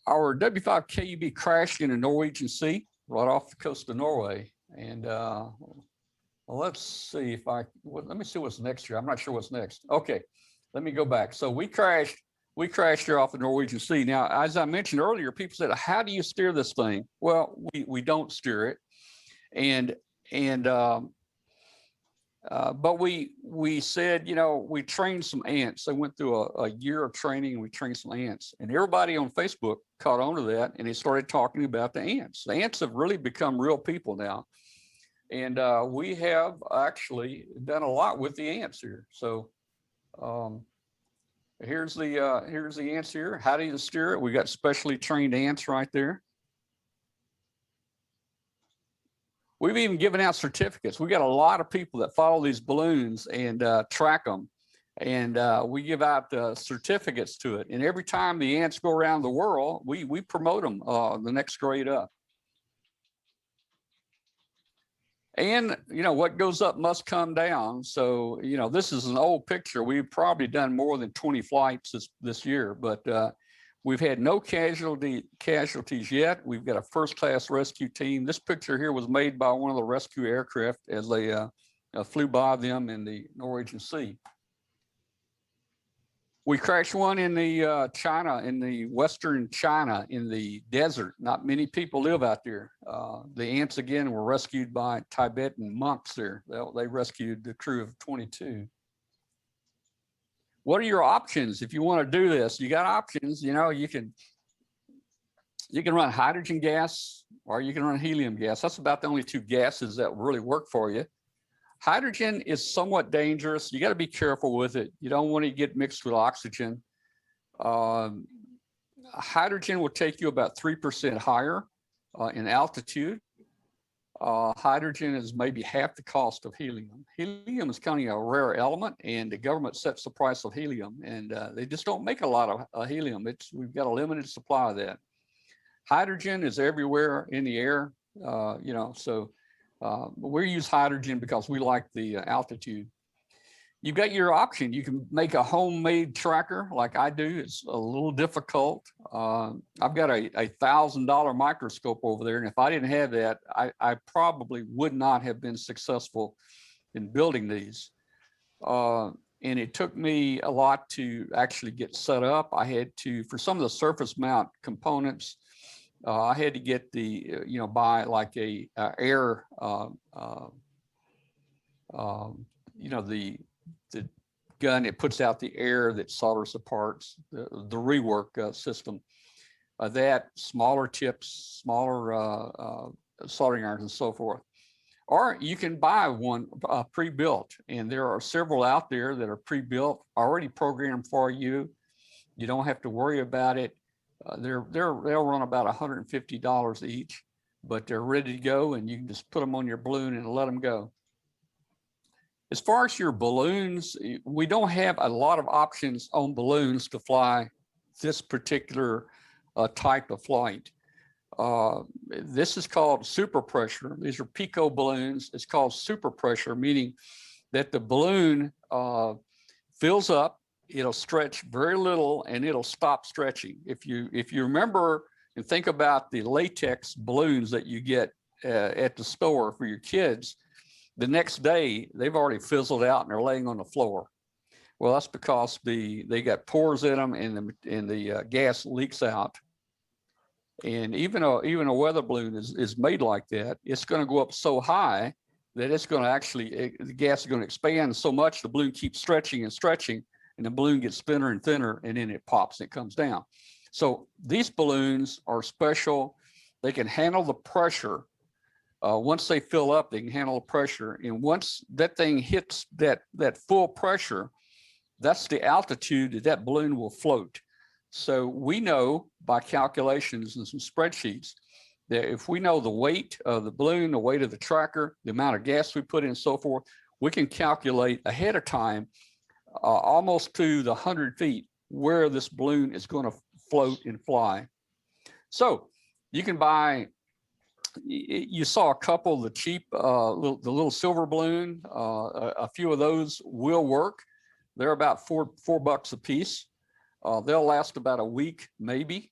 [SPEAKER 6] W5 KUB crashed in the Norwegian Sea right off the coast of Norway. And well, let's see if let me see what's next here. I'm not sure what's next. Okay, let me go back. So we crashed here off the Norwegian Sea. Now, as I mentioned earlier, people said, how do you steer this thing? Well, we don't steer it. But we said, you know, we trained some ants. They went through a year of training, and we trained some ants. And everybody on Facebook caught on to that, and they started talking about the ants. The ants have really become real people now. And we have actually done a lot with the ants here. So here's the ants here. How do you steer it? We got specially trained ants right there. We've even given out certificates. We got a lot of people that follow these balloons and track them. And we give out certificates to it. And every time the ants go around the world, we promote them the next grade up. And, you know, what goes up must come down. So, you know, this is an old picture. We've probably done more than 20 flights this year, but we've had no casualties yet. We've got a first-class rescue team. This picture here was made by one of the rescue aircraft as they flew by them in the Norwegian Sea. We crashed one in the China, in the Western China, in the desert. Not many people live out there. The ants, again, were rescued by Tibetan monks there. They rescued the crew of 22. What are your options if you want to do this? You got options. You know, you can run hydrogen gas or you can run helium gas. That's about the only two gases that really work for you. Hydrogen is somewhat dangerous. You got to be careful with it. You don't want to get mixed with oxygen. Hydrogen will take you about 3% higher in altitude. Hydrogen is maybe half the cost of helium. Helium is kind of a rare element, and the government sets the price of helium, and they just don't make a lot of helium. We've got a limited supply of that. Hydrogen is everywhere in the air, you know, so we use hydrogen because we like the altitude. You've got your option. You can make a homemade tracker like I do. It's a little difficult. I've got a $1,000 microscope over there. And if I didn't have that, I probably would not have been successful in building these. And it took me a lot to actually get set up. I had to, for some of the surface mount components, I had to get the, you know, buy like a air, you know, the gun, it puts out the air that solders the parts, the rework system. That, smaller tips, smaller soldering irons and so forth. Or you can buy one pre-built, and there are several out there that are pre-built, already programmed for you. You don't have to worry about it. They'll run about $150 each, but they're ready to go, and you can just put them on your balloon and let them go. As far as your balloons, we don't have a lot of options on balloons to fly this particular type of flight. This is called super pressure. These are Pico balloons. It's called super pressure, meaning that the balloon fills up, it'll stretch very little, and it'll stop stretching. If you remember and think about the latex balloons that you get at the store for your kids, the next day they've already fizzled out and they're laying on the floor. Well, that's because they got pores in them, and the gas leaks out. And even a weather balloon is made like that. It's going to go up so high that it's going to actually, the gas is going to expand so much, the balloon keeps stretching and stretching, and the balloon gets thinner and thinner, and then it pops and it comes down. So these balloons are special. They can handle the pressure. Once they fill up, they can handle the pressure. And once that thing hits that full pressure, that's the altitude that that balloon will float. So we know by calculations and some spreadsheets that if we know the weight of the balloon, the weight of the tracker, the amount of gas we put in and so forth, we can calculate ahead of time almost to the 100 feet where this balloon is going to float and fly. So you can buy, you saw a couple of the cheap, the little silver balloon, a few of those will work. They're about $4 a piece. They'll last about a week, maybe.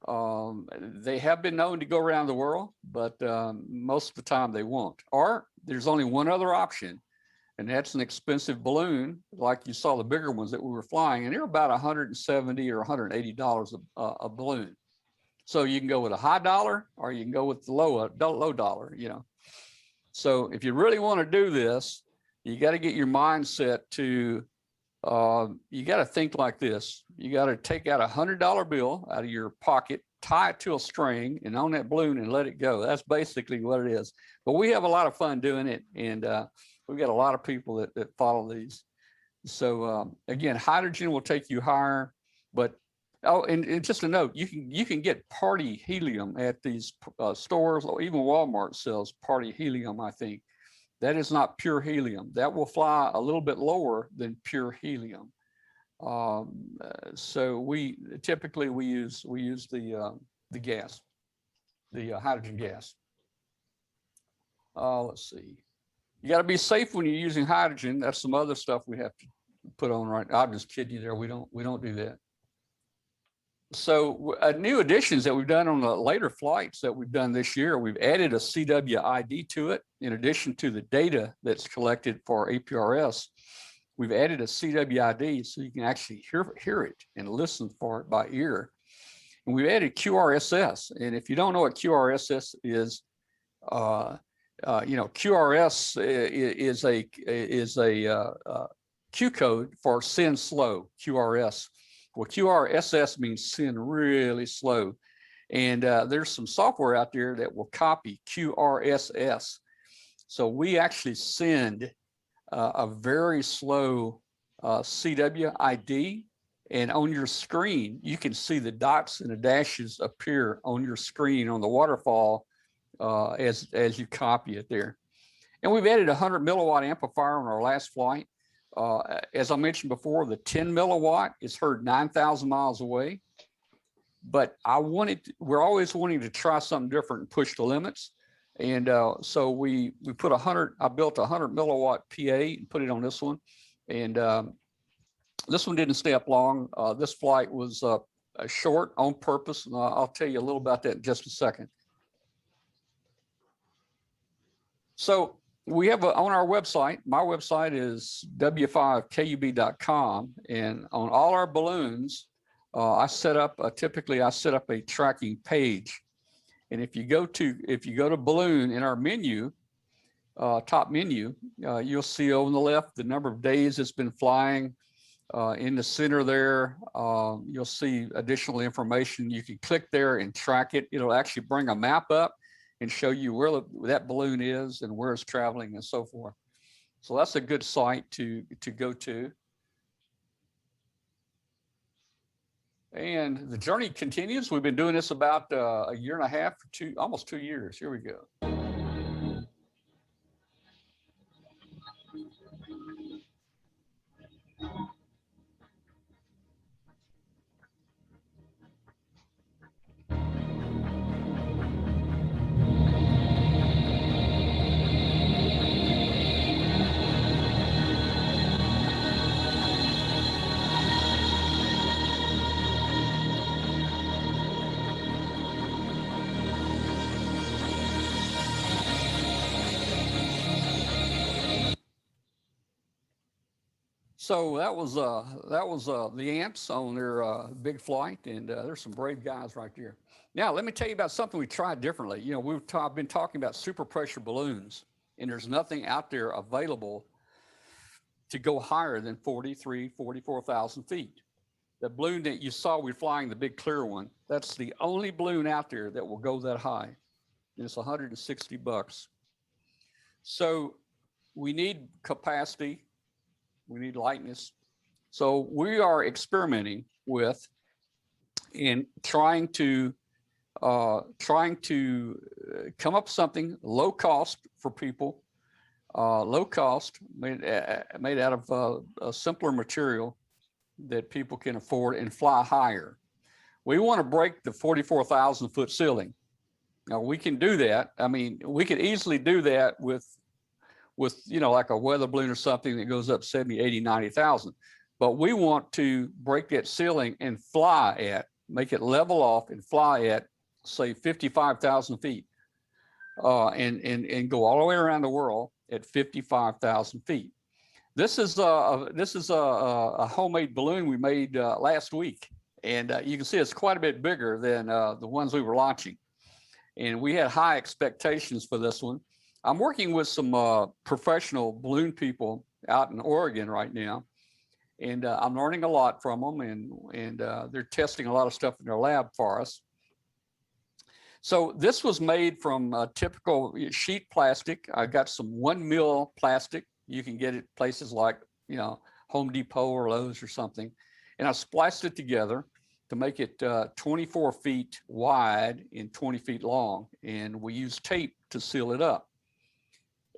[SPEAKER 6] They have been known to go around the world, but most of the time they won't. Or there's only one other option, and that's an expensive balloon, like you saw the bigger ones that we were flying, and they're about $170 or $180 a balloon. So you can go with a high dollar, or you can go with the low dollar, you know. So if you really want to do this, you got to get your mindset to, you got to think like this. You got to take out $100 bill out of your pocket, tie it to a string and on that balloon and let it go. That's basically what it is. But we have a lot of fun doing it, and we've got a lot of people that follow these. So again, hydrogen will take you higher, but and just a note, you can get party helium at these stores, or even Walmart sells party helium, I think. That is not pure helium. That will fly a little bit lower than pure helium. So we typically use the gas, the hydrogen gas. Let's see. You got to be safe when you're using hydrogen. That's some other stuff we have to put on right now. I'm just kidding you there. We don't do that. So new additions that we've done on the later flights that we've done this year, we've added a CW ID to it. In addition to the data that's collected for APRS, we've added a CW ID so you can actually hear it and listen for it by ear. And we've added QRSS. And if you don't know what QRSS is, you know, QRS is a Q code for send slow, QRS. Well, QRSS means send really slow. And there's some software out there that will copy QRSS. So we actually send a very slow CW ID, and on your screen, you can see the dots and the dashes appear on your screen on the waterfall as you copy it there. And we've added a 100 milliwatt amplifier on our last flight. As I mentioned before, the 10 milliwatt is heard 9,000 miles away, but we're always wanting to try something different and push the limits. And so we put I built a 100 milliwatt PA and put it on this one. And this one didn't stay up long. This flight was short on purpose. And I'll tell you a little about that in just a second. So we have on our website, my website is w5kub.com, and on all our balloons, typically I set up a tracking page. And if you go to balloon in our menu, top menu, you'll see over on the left the number of days it's been flying. In the center there, you'll see additional information. You can click there and track it. It'll actually bring a map up and show you where that balloon is and where it's traveling and so forth. So that's a good site to go to. And the journey continues. We've been doing this about a year and a half, almost 2 years. Here we go. So that was the ants on their big flight, and there's some brave guys right there. Now let me tell you about something we tried differently. You know, I've been talking about super pressure balloons, and there's nothing out there available to go higher than 44,000 feet. The balloon that you saw we flying, the big clear one, that's the only balloon out there that will go that high, and it's $160. So we need capacity. We need lightness. So we are experimenting with and trying to come up with something low cost for people, low cost, made out of a simpler material that people can afford and fly higher. We want to break the 44,000 foot ceiling. Now we can do that. I mean, we could easily do that with like a weather balloon or something that goes up 70, 80, 90,000. But we want to break that ceiling and fly at, make it level off and fly at, say, 55,000 feet, and go all the way around the world at 55,000 feet. This is a homemade balloon we made last week, and you can see it's quite a bit bigger than the ones we were launching. And we had high expectations for this one. I'm working with some professional balloon people out in Oregon right now, and I'm learning a lot from them, and they're testing a lot of stuff in their lab for us. So this was made from typical sheet plastic. I got some 1 mil plastic. You can get it places like, Home Depot or Lowe's or something. And I spliced it together to make it 24 feet wide and 20 feet long. And we used tape to seal it up.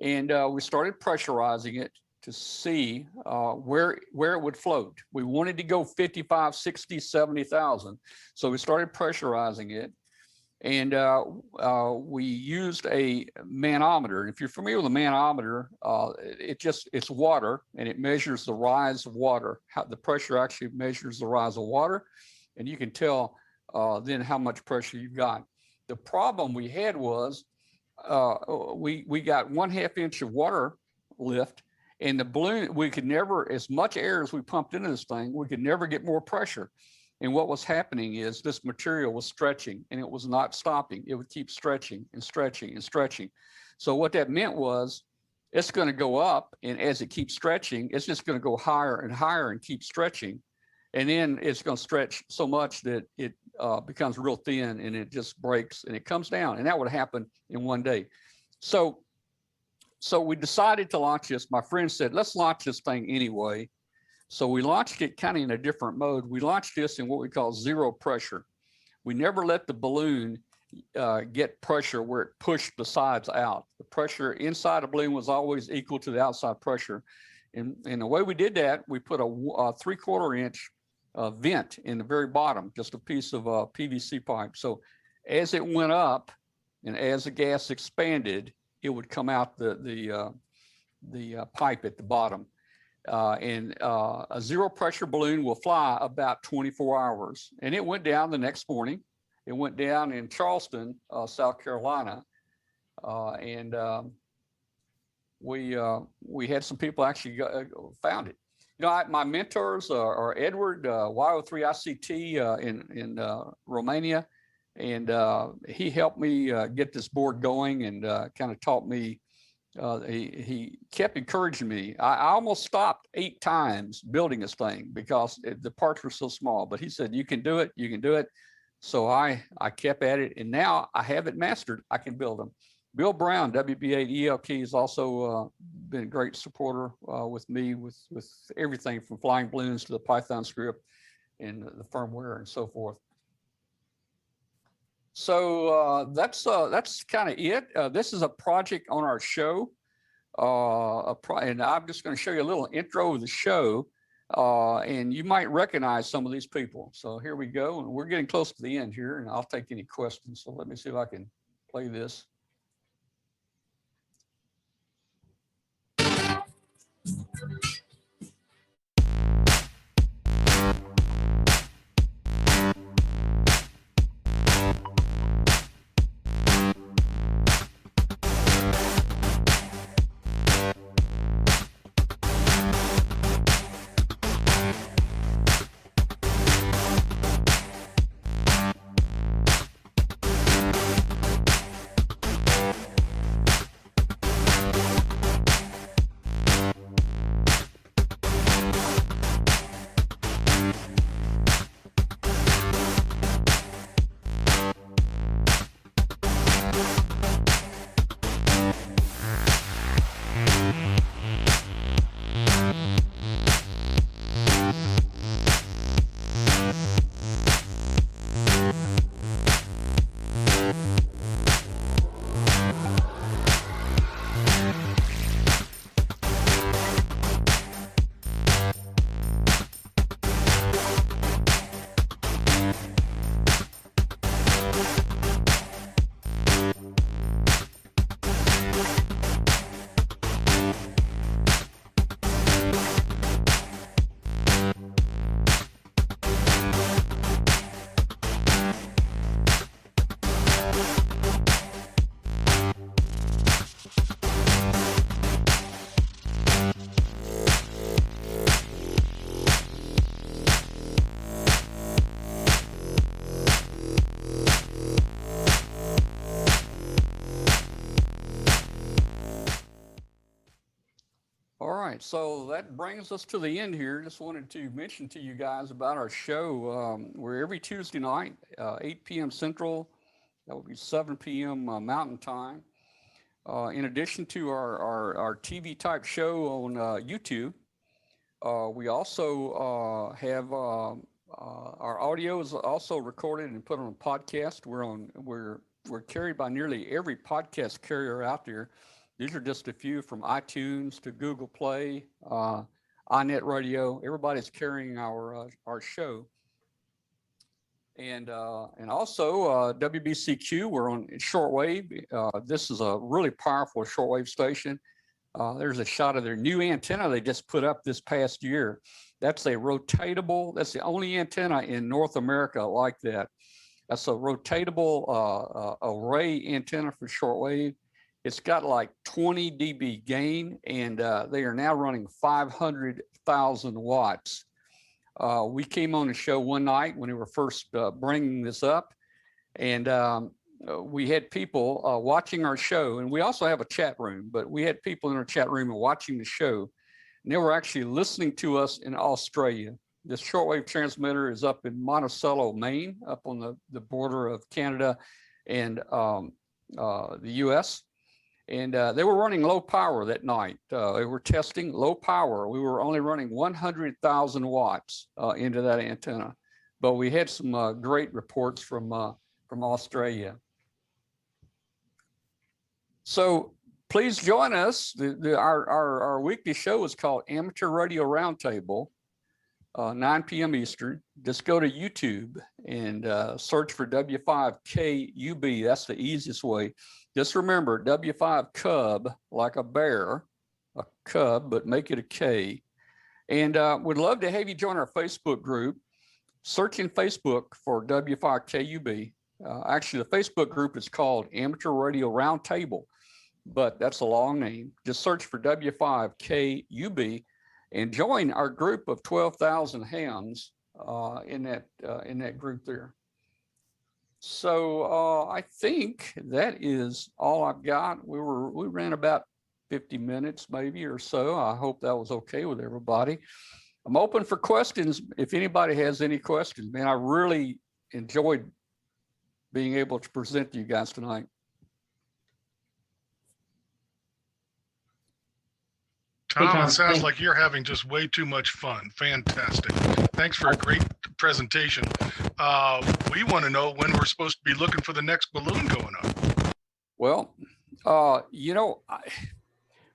[SPEAKER 6] And we started pressurizing it to see where it would float. We wanted to go 55, 60, 70,000. So we started pressurizing it. And we used a manometer. And if you're familiar with a manometer, it's water, and it measures the rise of water. The pressure actually measures the rise of water, and you can tell then how much pressure you've got. The problem we had was we got 1/2 inch of water lift, and the balloon, we could never, as much air as we pumped into this thing, we could never get more pressure. And what was happening is this material was stretching, and it was not stopping. It would keep stretching and stretching and stretching. So what that meant was it's going to go up, and as it keeps stretching, it's just going to go higher and higher and keep stretching. And then it's going to stretch so much that it becomes real thin, and it just breaks and it comes down. And that would happen in one day. So we decided to launch this. My friend said, let's launch this thing anyway. So we launched it kind of in a different mode. We launched this in what we call zero pressure. We never let the balloon get pressure where it pushed the sides out. The pressure inside the balloon was always equal to the outside pressure. And the way we did that, we put a 3/4 inch vent in the very bottom, just a piece of PVC pipe. So as it went up and as the gas expanded, it would come out the pipe at the bottom. And a zero pressure balloon will fly about 24 hours. And it went down the next morning. It went down in Charleston, South Carolina. We had some people actually found it. My mentors are Edward, Y03ICT in Romania. And he helped me get this board going, and kind of taught me. He kept encouraging me. I almost stopped 8 times building this thing because the parts were so small, but he said, you can do it, you can do it. So I kept at it, and now I have it mastered. I can build them. Bill Brown, WB8ELK, has also been a great supporter with me with everything from flying balloons to the Python script and the firmware and so forth. So that's kind of it. This is a project on our show, and I'm just going to show you a little intro of the show, and you might recognize some of these people. So here we go, and we're getting close to the end here, and I'll take any questions. So let me see if I can play this. right, so that brings us to the end here. Just wanted to mention to you guys about our show. We're every Tuesday night, 8 p.m. Central. That would be 7 p.m. Mountain Time. In addition to our TV type show on YouTube, we also have our audio is also recorded and put on a podcast. We're carried by nearly every podcast carrier out there. These are just a few, from iTunes to Google Play, iNet Radio. Everybody's carrying our show. And also WBCQ, we're on shortwave. This is a really powerful shortwave station. There's a shot of their new antenna they just put up this past year. That's a rotatable, that's the only antenna in North America like that. That's a rotatable array antenna for shortwave. It's got like 20 dB gain, and they are now running 500,000 watts. We came on the show one night when we were first bringing this up, and we had people watching our show, and we also have a chat room, but we had people in our chat room watching the show, and they were actually listening to us in Australia. This shortwave transmitter is up in Monticello, Maine, up on the border of Canada and the US. And they were running low power that night. They were testing low power. We were only running 100,000 watts into that antenna, but we had some great reports from Australia. So please join us. Our weekly show is called Amateur Radio Roundtable, 9 p.m. Eastern. Just go to YouTube and search for W5KUB. That's the easiest way. Just remember W5 Cub, like a bear, a cub, but make it a K. And we'd love to have you join our Facebook group. Search in Facebook for W5KUB. Actually, the Facebook group is called Amateur Radio Roundtable, but that's a long name. Just search for W5KUB and join our group of 12,000 hams in that group there. So I think that is all I've got. We ran about 50 minutes maybe or so. I hope that was okay with everybody. I'm open for questions. If anybody has any questions, man, I really enjoyed being able to present to you guys tonight.
[SPEAKER 11] Tom, it sounds like you're having just way too much fun. Fantastic. Thanks for a great presentation. We want to know when we're supposed to be looking for the next balloon going up.
[SPEAKER 6] Well,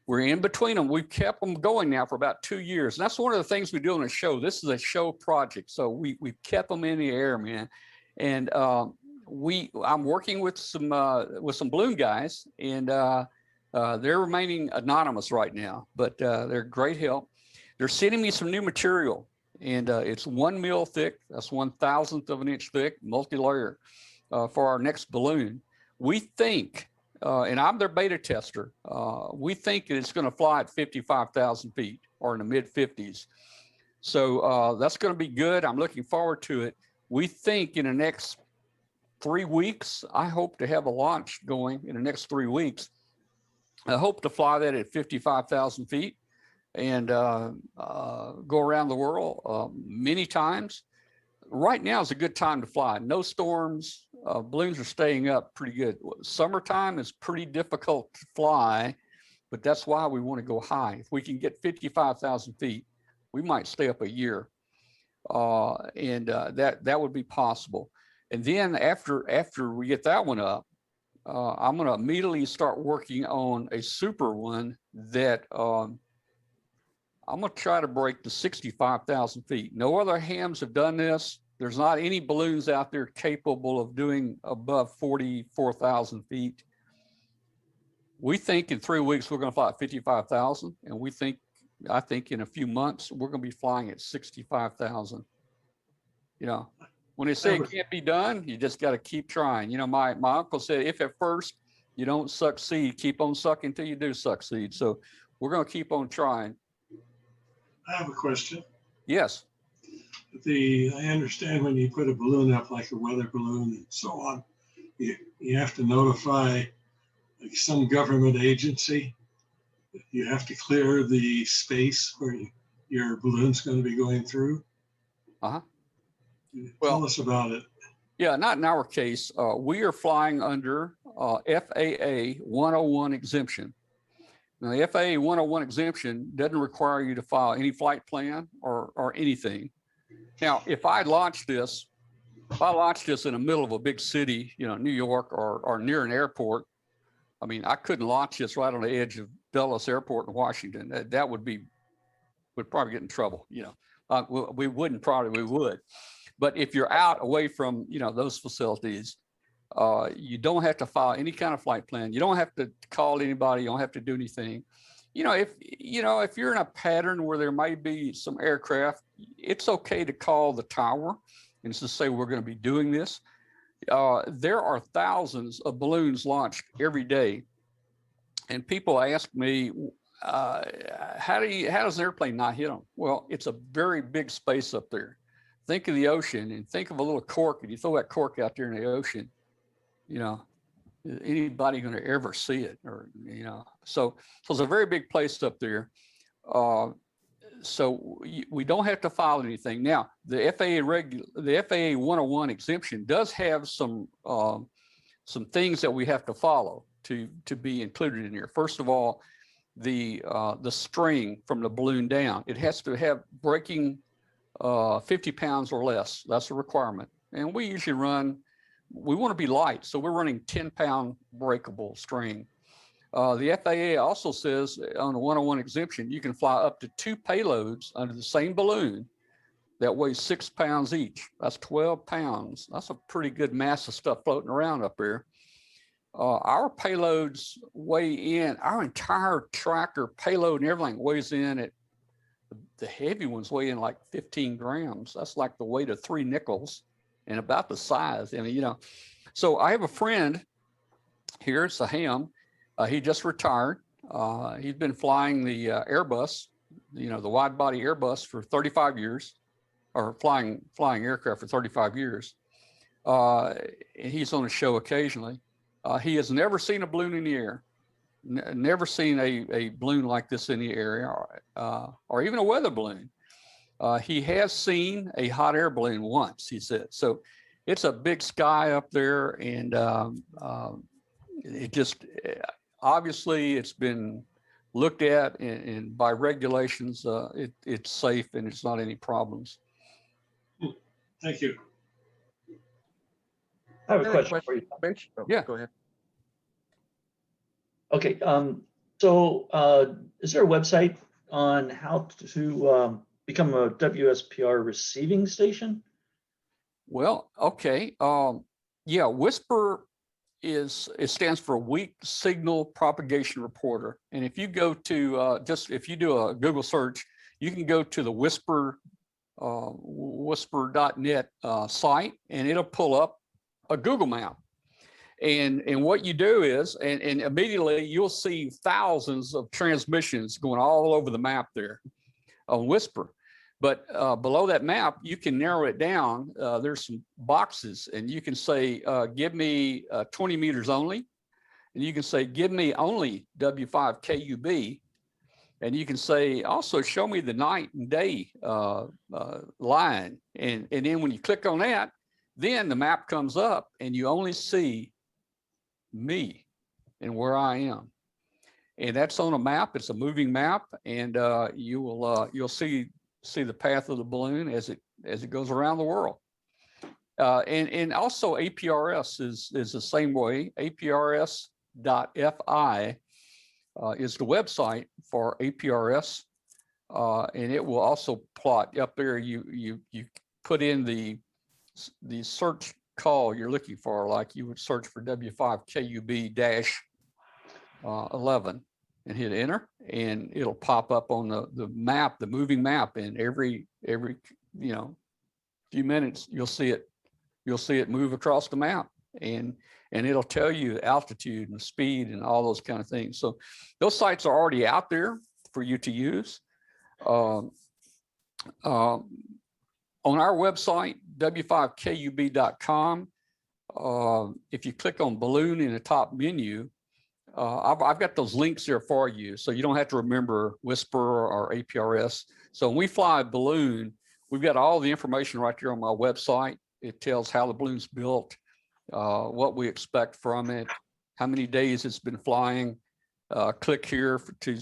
[SPEAKER 6] we're in between them. We've kept them going now for about 2 years. And that's one of the things we do on the show. This is a show project. So we've kept them in the air, man. And I'm working with some balloon guys, and they're remaining anonymous right now, but they're great help. They're sending me some new material, and it's 1 mil thick. That's 1/1000th of an inch thick, multi-layer for our next balloon. We think, and I'm their beta tester, we think that it's going to fly at 55,000 feet or in the mid 50s. So that's going to be good. I'm looking forward to it. We think in the next 3 weeks, I hope to have a launch going in the next 3 weeks. I hope to fly that at 55,000 feet and go around the world many times. Right now is a good time to fly. No storms. Balloons are staying up pretty good. Summertime is pretty difficult to fly, but that's why we want to go high. If we can get 55,000 feet, we might stay up a year, and that would be possible. And then after we get that one up, I'm going to immediately start working on a super one that I'm going to try to break the 65,000 feet. No other hams have done this. There's not any balloons out there capable of doing above 44,000 feet. We think in 3 weeks, we're going to fly at 55,000. And I think in a few months, we're going to be flying at 65,000. You know, when they say it can't be done, you just got to keep trying. You know, my uncle said, if at first you don't succeed, keep on sucking till you do succeed. So we're going to keep on trying.
[SPEAKER 5] I have a question.
[SPEAKER 6] Yes.
[SPEAKER 5] I understand when you put a balloon up, like a weather balloon and so on, you have to notify like some government agency. You have to clear the space where your balloon's going to be going through.
[SPEAKER 6] Uh-huh.
[SPEAKER 5] Tell us about it.
[SPEAKER 6] Yeah, not in our case. We are flying under FAA 101 exemption. Now, the FAA 101 exemption doesn't require you to file any flight plan or anything. Now, if I launched this in the middle of a big city, you know, New York or near an airport, I mean, I couldn't launch this right on the edge of Dulles Airport in Washington. That would probably get in trouble, you know. We wouldn't, probably we would. But if you're out away from, you know, those facilities, you don't have to file any kind of flight plan. You don't have to call anybody. You don't have to do anything. You know, if you're in a pattern where there might be some aircraft, it's okay to call the tower and to say we're going to be doing this. There are thousands of balloons launched every day, and people ask me, how does an airplane not hit them? Well, it's a very big space up there. Think of the ocean and think of a little cork, and you throw that cork out there in the ocean, you know, anybody going to ever see it? Or, you know, so it's a very big place up there. So we don't have to file anything. Now, the FAA 101 exemption does have some things that we have to follow to be included in here. First of all, the string from the balloon down, it has to have breaking 50 pounds or less. That's a requirement. And we usually we want to be light, so we're running 10-pound breakable string. The FAA also says on the 101 exemption, you can fly up to 2 payloads under the same balloon that weighs 6 pounds each. That's 12 pounds. That's a pretty good mass of stuff floating around up there. Our payloads weigh in, our entire tracker payload and everything weighs in at, the heavy ones weigh in like 15 grams. That's like the weight of 3 nickels and about the size. I mean, you know, so I have a friend here, it's a ham. He just retired. He's been flying the Airbus, you know, the wide body Airbus for 35 years, or flying aircraft for 35 years. And he's on a show occasionally. He has never seen a balloon in the air, never seen a balloon like this in the area, or even a weather balloon. He has seen a hot air balloon once, he said. So it's a big sky up there, and it just, obviously it's been looked at and by regulations, it's safe and it's not any problems.
[SPEAKER 5] Thank you.
[SPEAKER 12] I have a question for you.
[SPEAKER 1] Yeah, go ahead.
[SPEAKER 12] Okay, so is there a website on how to become a WSPR receiving station?
[SPEAKER 6] Well, okay. Yeah, WSPR it stands for Weak Signal Propagation Reporter. And if you go to if you do a Google search, you can go to the wspr.net site, and it'll pull up a Google map. And what you do is, and immediately you'll see thousands of transmissions going all over the map there on WSPR. But below that map, you can narrow it down. There's some boxes, and you can say, give me 20 meters only. And you can say, give me only W5KUB. And you can say, also show me the night and day line. And then when you click on that, then the map comes up and you only see me and where I am. And that's on a map. It's a moving map, and you'll see the path of the balloon as it goes around the world. And also APRS is the same way. APRS.fi is the website for APRS, and it will also plot up there. You put in the search call you're looking for, like you would search for W5KUB-11 and hit enter, and it'll pop up on the map, the moving map, and every few minutes you'll see it move across the map, and it'll tell you the altitude and speed and all those kind of things. So those sites are already out there for you to use. On our website, W5KUB.com, if you click on balloon in the top menu, I've got those links there for you, so you don't have to remember Whisper or APRS. So when we fly a balloon, we've got all the information right there on my website. It tells how the balloon's built, what we expect from it, how many days it's been flying. Click here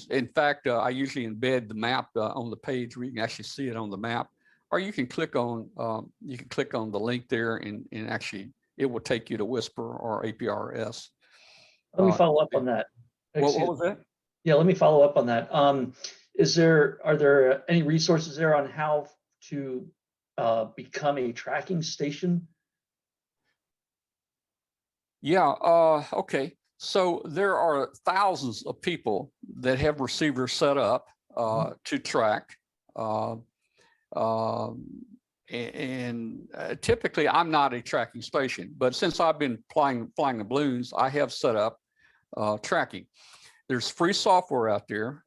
[SPEAKER 6] in fact, I usually embed the map on the page where you can actually see it on the map, or you can click on the link there and actually it will take you to Whisper or APRS.
[SPEAKER 12] Let me follow up on that.
[SPEAKER 6] What was that?
[SPEAKER 12] Yeah, let me follow up on that. Are there any resources there on how to become a tracking station?
[SPEAKER 6] Yeah, okay. So there are thousands of people that have receivers set up to track. Typically I'm not a tracking station, but since I've been flying the balloons, I have set up tracking. There's free software out there.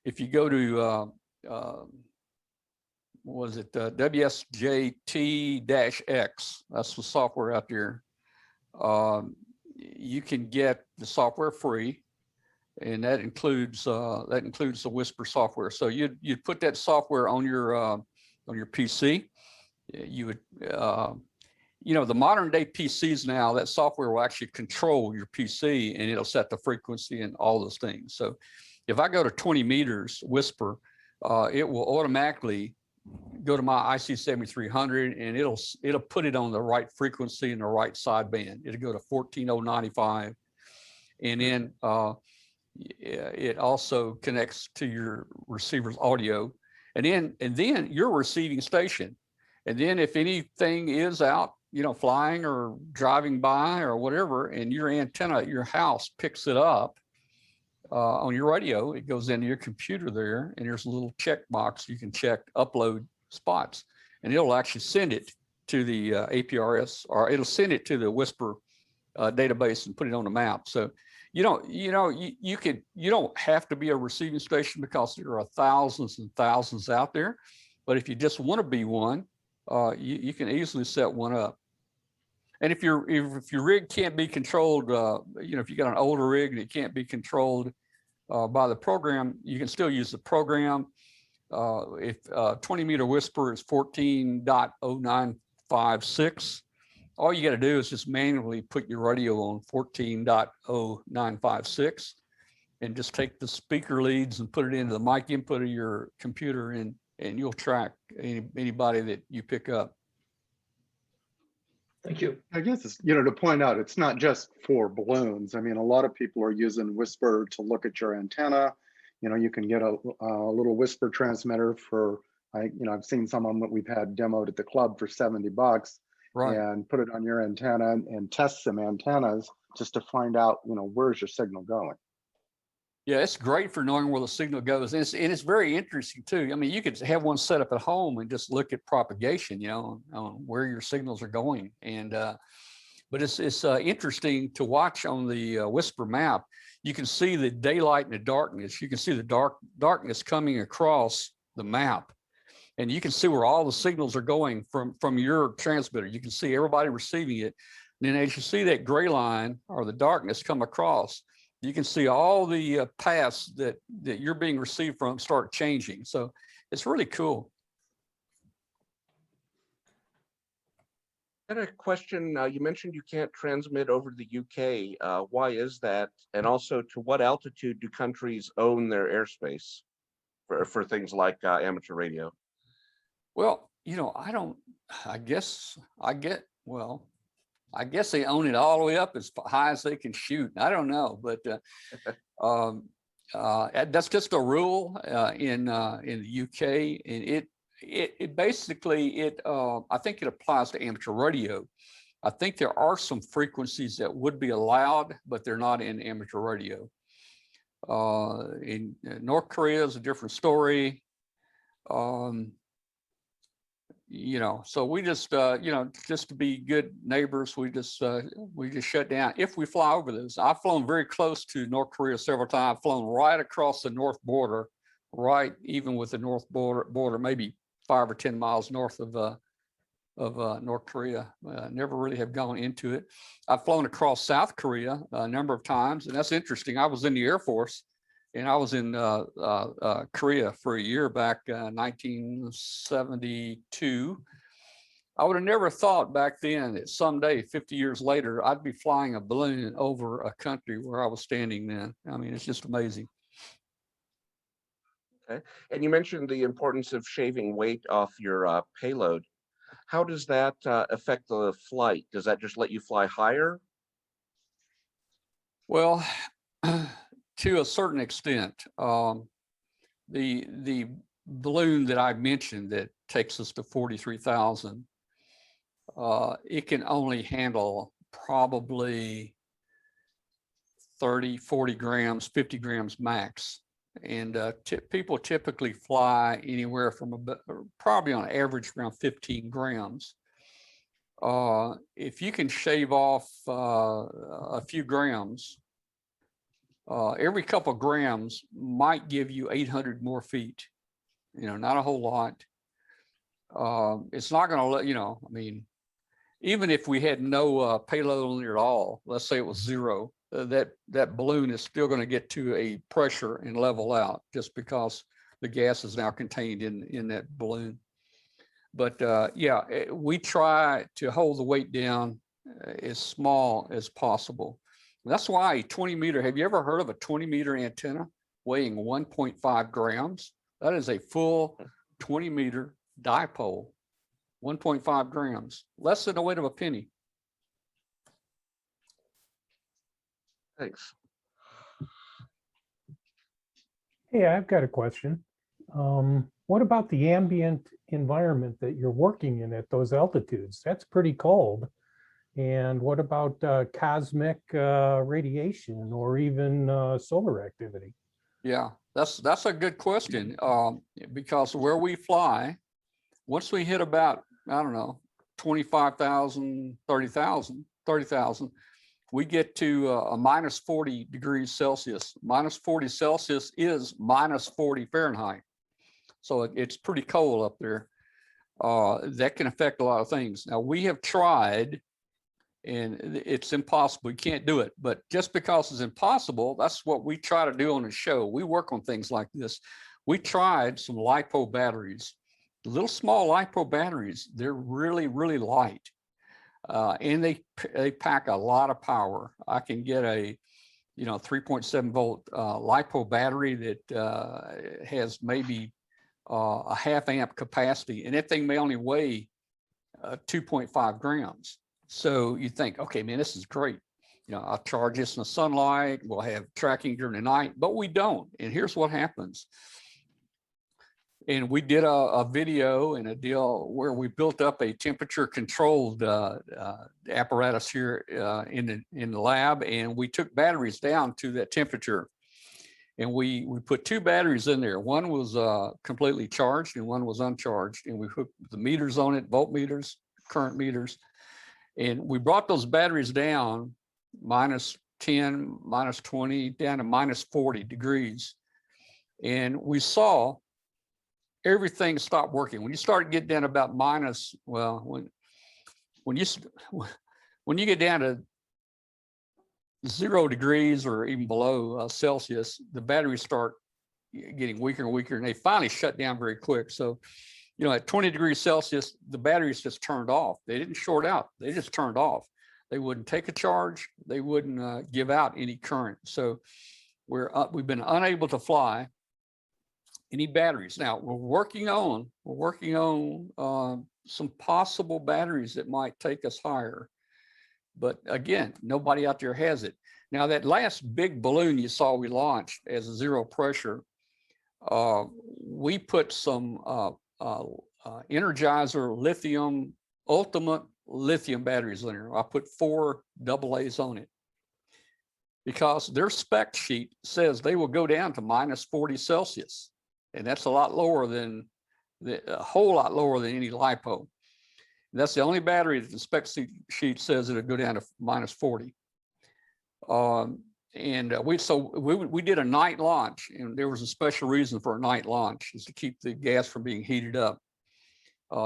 [SPEAKER 6] If you go to WSJT-X, that's the software out there. You can get the software free, and that includes the Whisper software. So you'd put that software on your PC. You would the modern day PCs now, that software will actually control your PC and it'll set the frequency and all those things. So if I go to 20 meters Whisper, it will automatically go to my IC 7300 and it'll put it on the right frequency and the right sideband. It'll go to 14095, and then it also connects to your receiver's audio, and then your receiving station. And then if anything is out, flying or driving by or whatever, and your antenna at your house picks it up on your radio, it goes into your computer there, and there's a little check box you can check upload spots, and it'll actually send it to the APRS, or it'll send it to the Whisper database and put it on the map. So you don't have to be a receiving station, because there are thousands and thousands out there. But if you just want to be one, you can easily set one up. And if your rig can't be controlled, if you got an older rig and it can't be controlled by the program, you can still use the program. If 20 meter Whisper is 14.0956, all you got to do is just manually put your radio on 14.0956 and just take the speaker leads and put it into the mic input of your computer, and you'll track anybody that you pick up.
[SPEAKER 12] Thank you.
[SPEAKER 4] I guess it's, to point out, it's not just for balloons. I mean, a lot of people are using Whisper to look at your antenna. You can get a little Whisper transmitter for, I've seen some of them that we've had demoed at the club for $70, right, and put it on your antenna and test some antennas just to find out, where's your signal going.
[SPEAKER 6] Yeah, it's great for knowing where the signal goes. And it's very interesting too. I mean, you could have one set up at home and just look at propagation, on where your signals are going. And but it's interesting to watch on the Whisper map. You can see the daylight and the darkness. You can see the darkness coming across the map, and you can see where all the signals are going from your transmitter. You can see everybody receiving it. And then as you see that gray line or the darkness come across, you can see all the paths that you're being received from start changing. So it's really cool.
[SPEAKER 1] I had a question. You mentioned you can't transmit over the UK. Why is that? And also, to what altitude do countries own their airspace for things like amateur radio?
[SPEAKER 6] Well, I guess they own it all the way up as high as they can shoot. I don't know, but that's just a rule in the UK, and it basically I think it applies to amateur radio. I think there are some frequencies that would be allowed, but they're not in amateur radio. In North Korea is a different story. So we just, just to be good neighbors, we just shut down if we fly over those. I've flown very close to North Korea several times. I've flown right across the north border, right even with the north border, maybe 5 or 10 miles north of of North Korea. Never really have gone into it. I've flown across South Korea a number of times, and that's interesting. I was in the Air Force, and I was in Korea for a year back 1972. I would have never thought back then that someday, 50 years later, I'd be flying a balloon over a country where I was standing then. I mean, it's just amazing.
[SPEAKER 1] Okay. And you mentioned the importance of shaving weight off your payload. How does that affect the flight? Does that just let you fly higher?
[SPEAKER 6] Well, to a certain extent, the balloon that I mentioned that takes us to 43,000, it can only handle probably 30, 40 grams, 50 grams max. And people typically fly anywhere from about, probably on average around 15 grams. If you can shave off a few grams, every couple of grams might give you 800 more feet, not a whole lot. It's not going to let, I mean, even if we had no payload on it at all, let's say it was zero, that balloon is still going to get to a pressure and level out just because the gas is now contained in that balloon. But yeah, we try to hold the weight down as small as possible. That's why a 20-meter, have you ever heard of a 20-meter antenna weighing 1.5 grams? That is a full 20-meter dipole, 1.5 grams, less than the weight of a penny.
[SPEAKER 1] Thanks.
[SPEAKER 13] Hey, I've got a question. What about the ambient environment that you're working in at those altitudes? That's pretty cold. And what about cosmic radiation or even solar activity?
[SPEAKER 6] Yeah, that's a good question, because where we fly, once we hit about, I don't know, 25,000, 30,000, we get to a minus 40 degrees Celsius. Minus 40 Celsius is minus 40 Fahrenheit. So it's pretty cold up there. That can affect a lot of things. Now, we have tried, and it's impossible. You can't do it. But just because it's impossible, that's what we try to do on the show. We work on things like this. We tried some LiPo batteries, little small LiPo batteries. They're really, really light. And they pack a lot of power. I can get a 3.7 volt LiPo battery that has maybe a half amp capacity, and that thing may only weigh 2.5 grams. So you think, okay, man, this is great. I'll charge this in the sunlight. We'll have tracking during the night, but we don't. And here's what happens. And we did a video and a deal where we built up a temperature controlled apparatus here in the lab, and we took batteries down to that temperature. And we put two batteries in there. One was completely charged and one was uncharged. And we hooked the meters on it, voltmeters, current meters. And we brought those batteries down minus 10, minus 20, down to minus 40 degrees. And we saw everything stopped working. When you start getting down about minus, well, when you get down to 0 degrees or even below Celsius, the batteries start getting weaker and weaker, and they finally shut down very quick. So, at 20 degrees Celsius, the batteries just turned off. They didn't short out. They just turned off. They wouldn't take a charge. They wouldn't give out any current. So we've been unable to fly any batteries. Now we're working on some possible batteries that might take us higher. But again, nobody out there has it. Now that last big balloon you saw we launched as a zero pressure, we put some Energizer lithium, ultimate lithium batteries in there. I put 4 AA's on it because their spec sheet says they will go down to minus 40 Celsius. And that's a lot lower than, a whole lot lower than any LiPo. And that's the only battery that the spec sheet says it'll go down to minus 40. We did a night launch, and there was a special reason for a night launch, is to keep the gas from being heated up.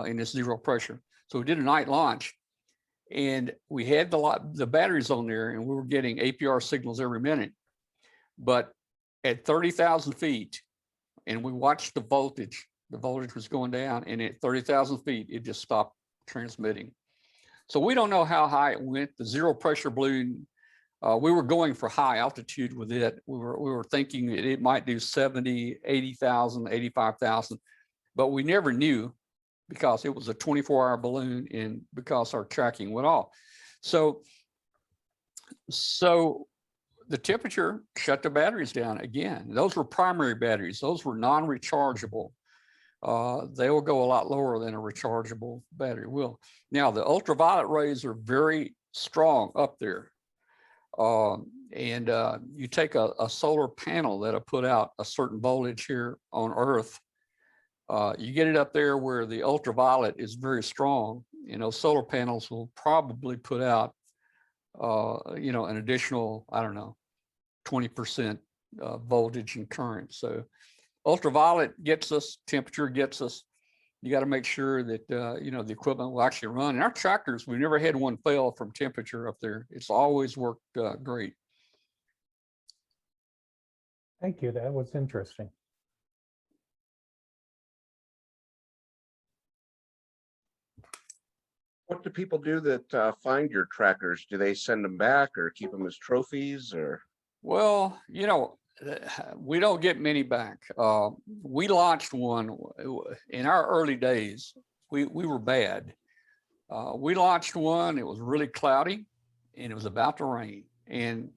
[SPEAKER 6] in this zero pressure. So we did a night launch, and we had the batteries on there, and we were getting APR signals every minute. But at 30,000 feet, and we watched the voltage was going down, and at 30,000 feet, it just stopped transmitting. So we don't know how high it went. The zero pressure balloon, we were going for high altitude with it. We were thinking it might do 70, 80,000, 85,000, but we never knew because it was a 24-hour balloon and because our tracking went off. So the temperature shut the batteries down again. Those were primary batteries. Those were non-rechargeable. They will go a lot lower than a rechargeable battery will. Now, the ultraviolet rays are very strong up there. You take a solar panel that'll put out a certain voltage here on Earth. You get it up there where the ultraviolet is very strong, and those solar panels will probably put out, an additional, I don't know, 20% voltage and current. So ultraviolet gets us, temperature gets us. You got to make sure that, the equipment will actually run. And our tractors, we've never had one fail from temperature up there. It's always worked great.
[SPEAKER 13] Thank you. That was interesting.
[SPEAKER 1] What do people do that find your trackers? Do they send them back or keep them as trophies or?
[SPEAKER 6] Well, we don't get many back. We launched one in our early days. We were bad. We launched one, it was really cloudy and it was about to rain. And,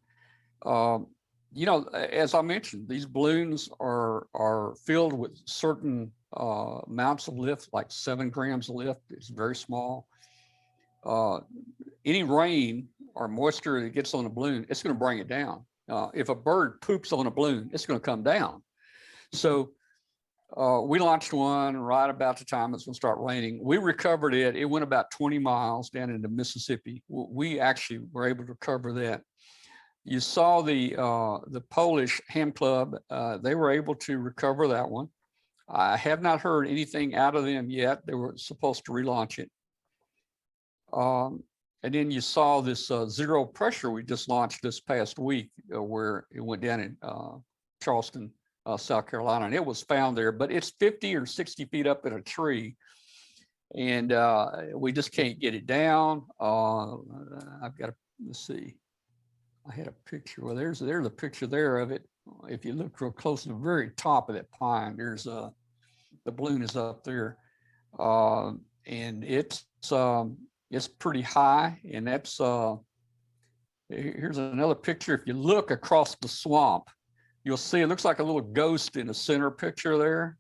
[SPEAKER 6] as I mentioned, these balloons are filled with certain amounts of lift, like 7 grams of lift. It's very small. Any rain or moisture that gets on the balloon, it's going to bring it down. If a bird poops on a balloon, it's going to come down. So we launched one right about the time it's going to start raining. We recovered it. It went about 20 miles down into Mississippi. We actually were able to recover that. You saw the Polish ham club. They were able to recover that one. I have not heard anything out of them yet. They were supposed to relaunch it. And then you saw this zero pressure we just launched this past week, where it went down in Charleston, South Carolina, and it was found there, but it's 50 or 60 feet up in a tree. And we just can't get it down. I've got to, let's see. I had a picture. Well, there's a picture there of it. If you look real close to the very top of that pine, there's the balloon is up there. And it's pretty high, and that's here's another picture. If you look across the swamp, you'll see it looks like a little ghost in the center picture there,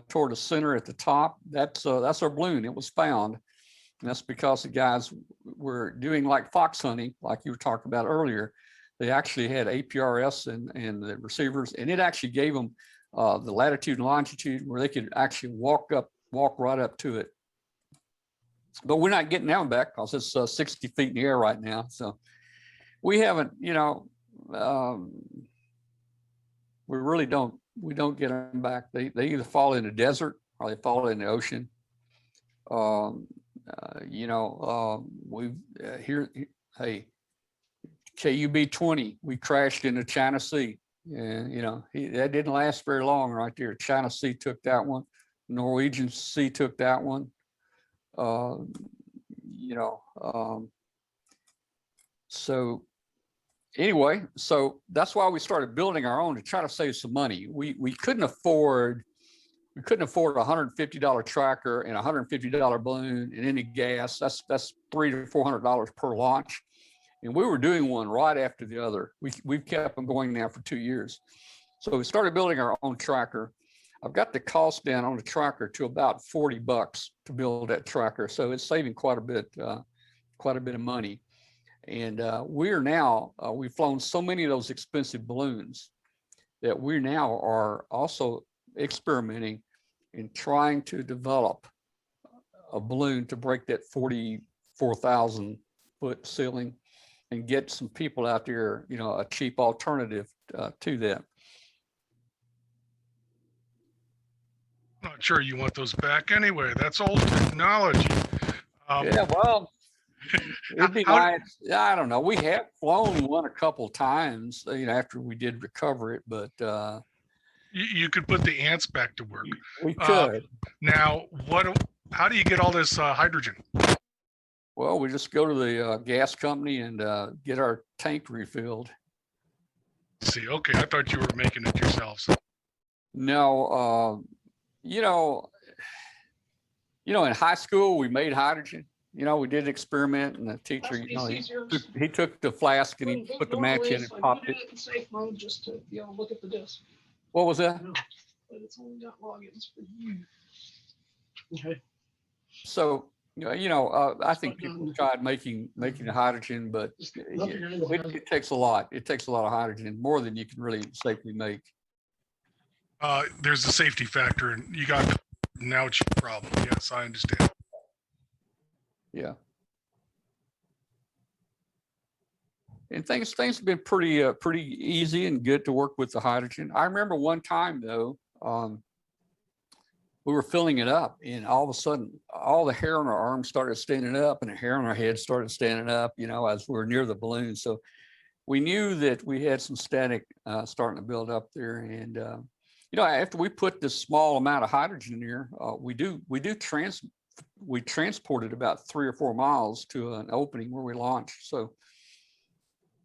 [SPEAKER 6] toward the center at the top. That's our balloon. It was found, and that's because the guys were doing like fox hunting, like you were talking about earlier. They actually had APRS and the receivers, and it actually gave them the latitude and longitude where they could actually walk right up to it. But we're not getting that one back because it's 60 feet in the air right now. So we haven't, we really don't get them back. They either fall in the desert or they fall in the ocean. Hey, KUB-20, we crashed in the China Sea. And, that didn't last very long right there. China Sea took that one. Norwegian Sea took that one. So anyway, so that's why we started building our own to try to save some money. We couldn't afford a $150 tracker and a $150 balloon and any gas. That's $300 to $400 per launch. And we were doing one right after the other. We've kept them going now for 2 years. So we started building our own tracker. I've got the cost down on the tracker to about $40 to build that tracker. So it's saving quite a bit of money. And we've flown so many of those expensive balloons that we now are also experimenting in trying to develop a balloon to break that 44,000 foot ceiling and get some people out there, a cheap alternative to that.
[SPEAKER 11] Not sure you want those back anyway. That's old technology.
[SPEAKER 6] Yeah, well, it'd be
[SPEAKER 11] how-
[SPEAKER 6] nice. Yeah, I don't know. We have flown one a couple times, after we did recover it, but
[SPEAKER 11] you could put the ants back to work.
[SPEAKER 6] we could.
[SPEAKER 11] Now, how do you get all this hydrogen?
[SPEAKER 6] Well, we just go to the gas company and get our tank refilled.
[SPEAKER 11] See, okay, I thought you were making it yourselves.
[SPEAKER 6] No, in high school, we made hydrogen. We did an experiment and the teacher, he took the flask and he put the match in and popped it.
[SPEAKER 14] In safe mode just to be able to look at the disk.
[SPEAKER 6] What was that?
[SPEAKER 14] But it's only got logins for you. Okay.
[SPEAKER 6] So, I think people tried making the hydrogen, but it takes a lot. It takes a lot of hydrogen, more than you can really safely make.
[SPEAKER 11] There's a safety factor, and now it's your problem. Yes, I understand.
[SPEAKER 6] Yeah. And things have been pretty easy and good to work with the hydrogen. I remember one time though, we were filling it up, and all of a sudden, all the hair on our arms started standing up, and the hair on our head started standing up. As we were near the balloon. So we knew that we had some static starting to build up there, and after we put this small amount of hydrogen in there, we transported about 3 or 4 miles to an opening where we launched. So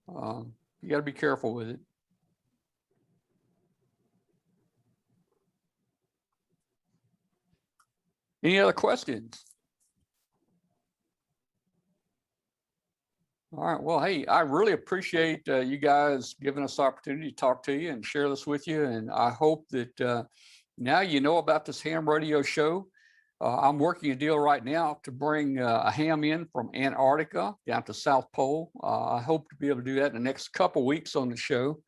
[SPEAKER 6] you got to be careful with it. Any other questions? All right. Well, hey, I really appreciate you guys giving us the opportunity to talk to you and share this with you. And I hope that now you know about this ham radio show. I'm working a deal right now to bring a ham in from Antarctica down to South Pole. I hope to be able to do that in the next couple weeks on the show.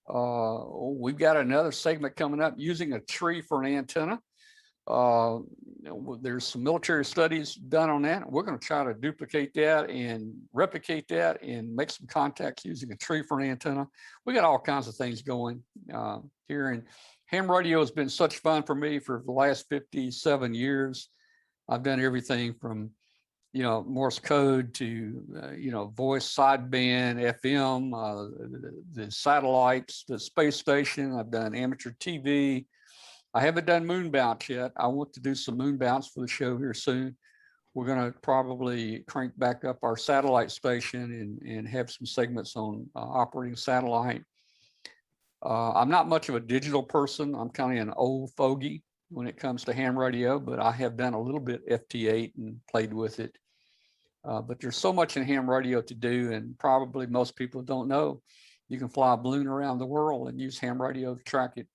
[SPEAKER 6] We've got another segment coming up using a tree for an antenna. There's some military studies done on that. We're going to try to duplicate that and replicate that and make some contacts using a tree for an antenna. We got all kinds of things going here, and ham radio has been such fun for me for the last 57 years. I've done everything from Morse code to voice sideband, FM, the satellites, the space station. I've done amateur TV. I haven't done moon bounce yet. I want to do some moon bounce for the show here soon. We're going to probably crank back up our satellite station and have some segments on operating satellite. I'm not much of a digital person. I'm kind of an old fogey when it comes to ham radio, but I have done a little bit FT8 and played with it. But there's so much in ham radio to do, and probably most people don't know. You can fly a balloon around the world and use ham radio to track it.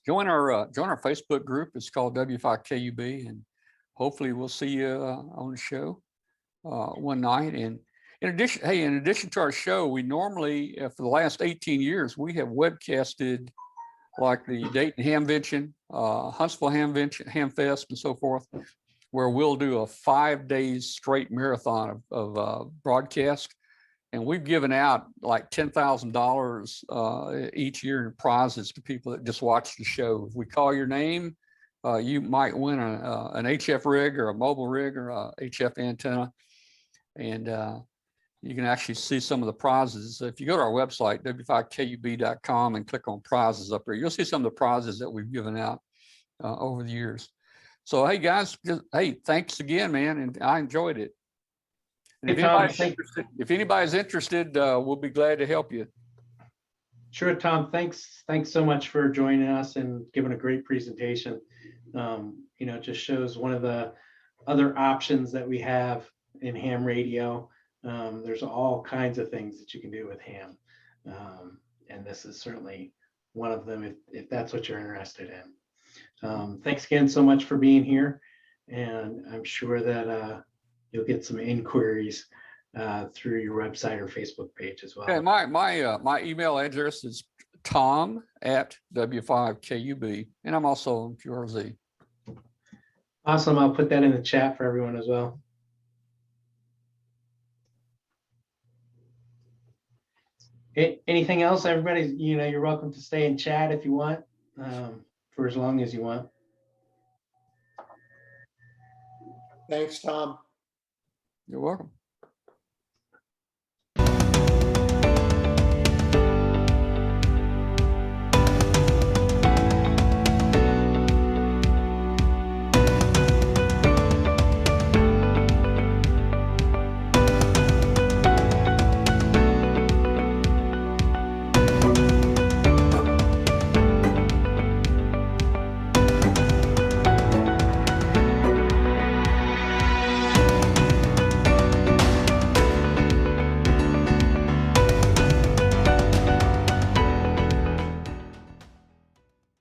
[SPEAKER 6] Join our Facebook group. It's called W5KUB, and hopefully we'll see you on the show one night. And in addition to our show, we normally, for the last 18 years, we have webcasted like the Dayton Hamvention, Huntsville Ham Fest, and so forth, where we'll do a 5 days straight marathon of broadcast. And we've given out like $10,000 each year in prizes to people that just watch the show. If we call your name, you might win an HF rig or a mobile rig or a HF antenna. And you can actually see some of the prizes. If you go to our website, w5kub.com, and click on prizes up there, you'll see some of the prizes that we've given out over the years. So, hey, guys, thanks again, man. And I enjoyed it. And if anybody's interested, we'll be glad to help you.
[SPEAKER 2] Sure, Tom. Thanks so much for joining us and giving a great presentation. It just shows one of the other options that we have in ham radio. There's all kinds of things that you can do with ham. And this is certainly one of them if that's what you're interested in. Thanks again so much for being here. And I'm sure that you'll get some inquiries through your website or Facebook page as well.
[SPEAKER 6] Okay, my email address is tom@w5kub, and I'm also on QRZ.
[SPEAKER 2] Awesome. I'll put that in the chat for everyone as well. Anything else, everybody? You're welcome to stay and chat if you want. for as long as you want.
[SPEAKER 3] Thanks, Tom.
[SPEAKER 6] You're welcome.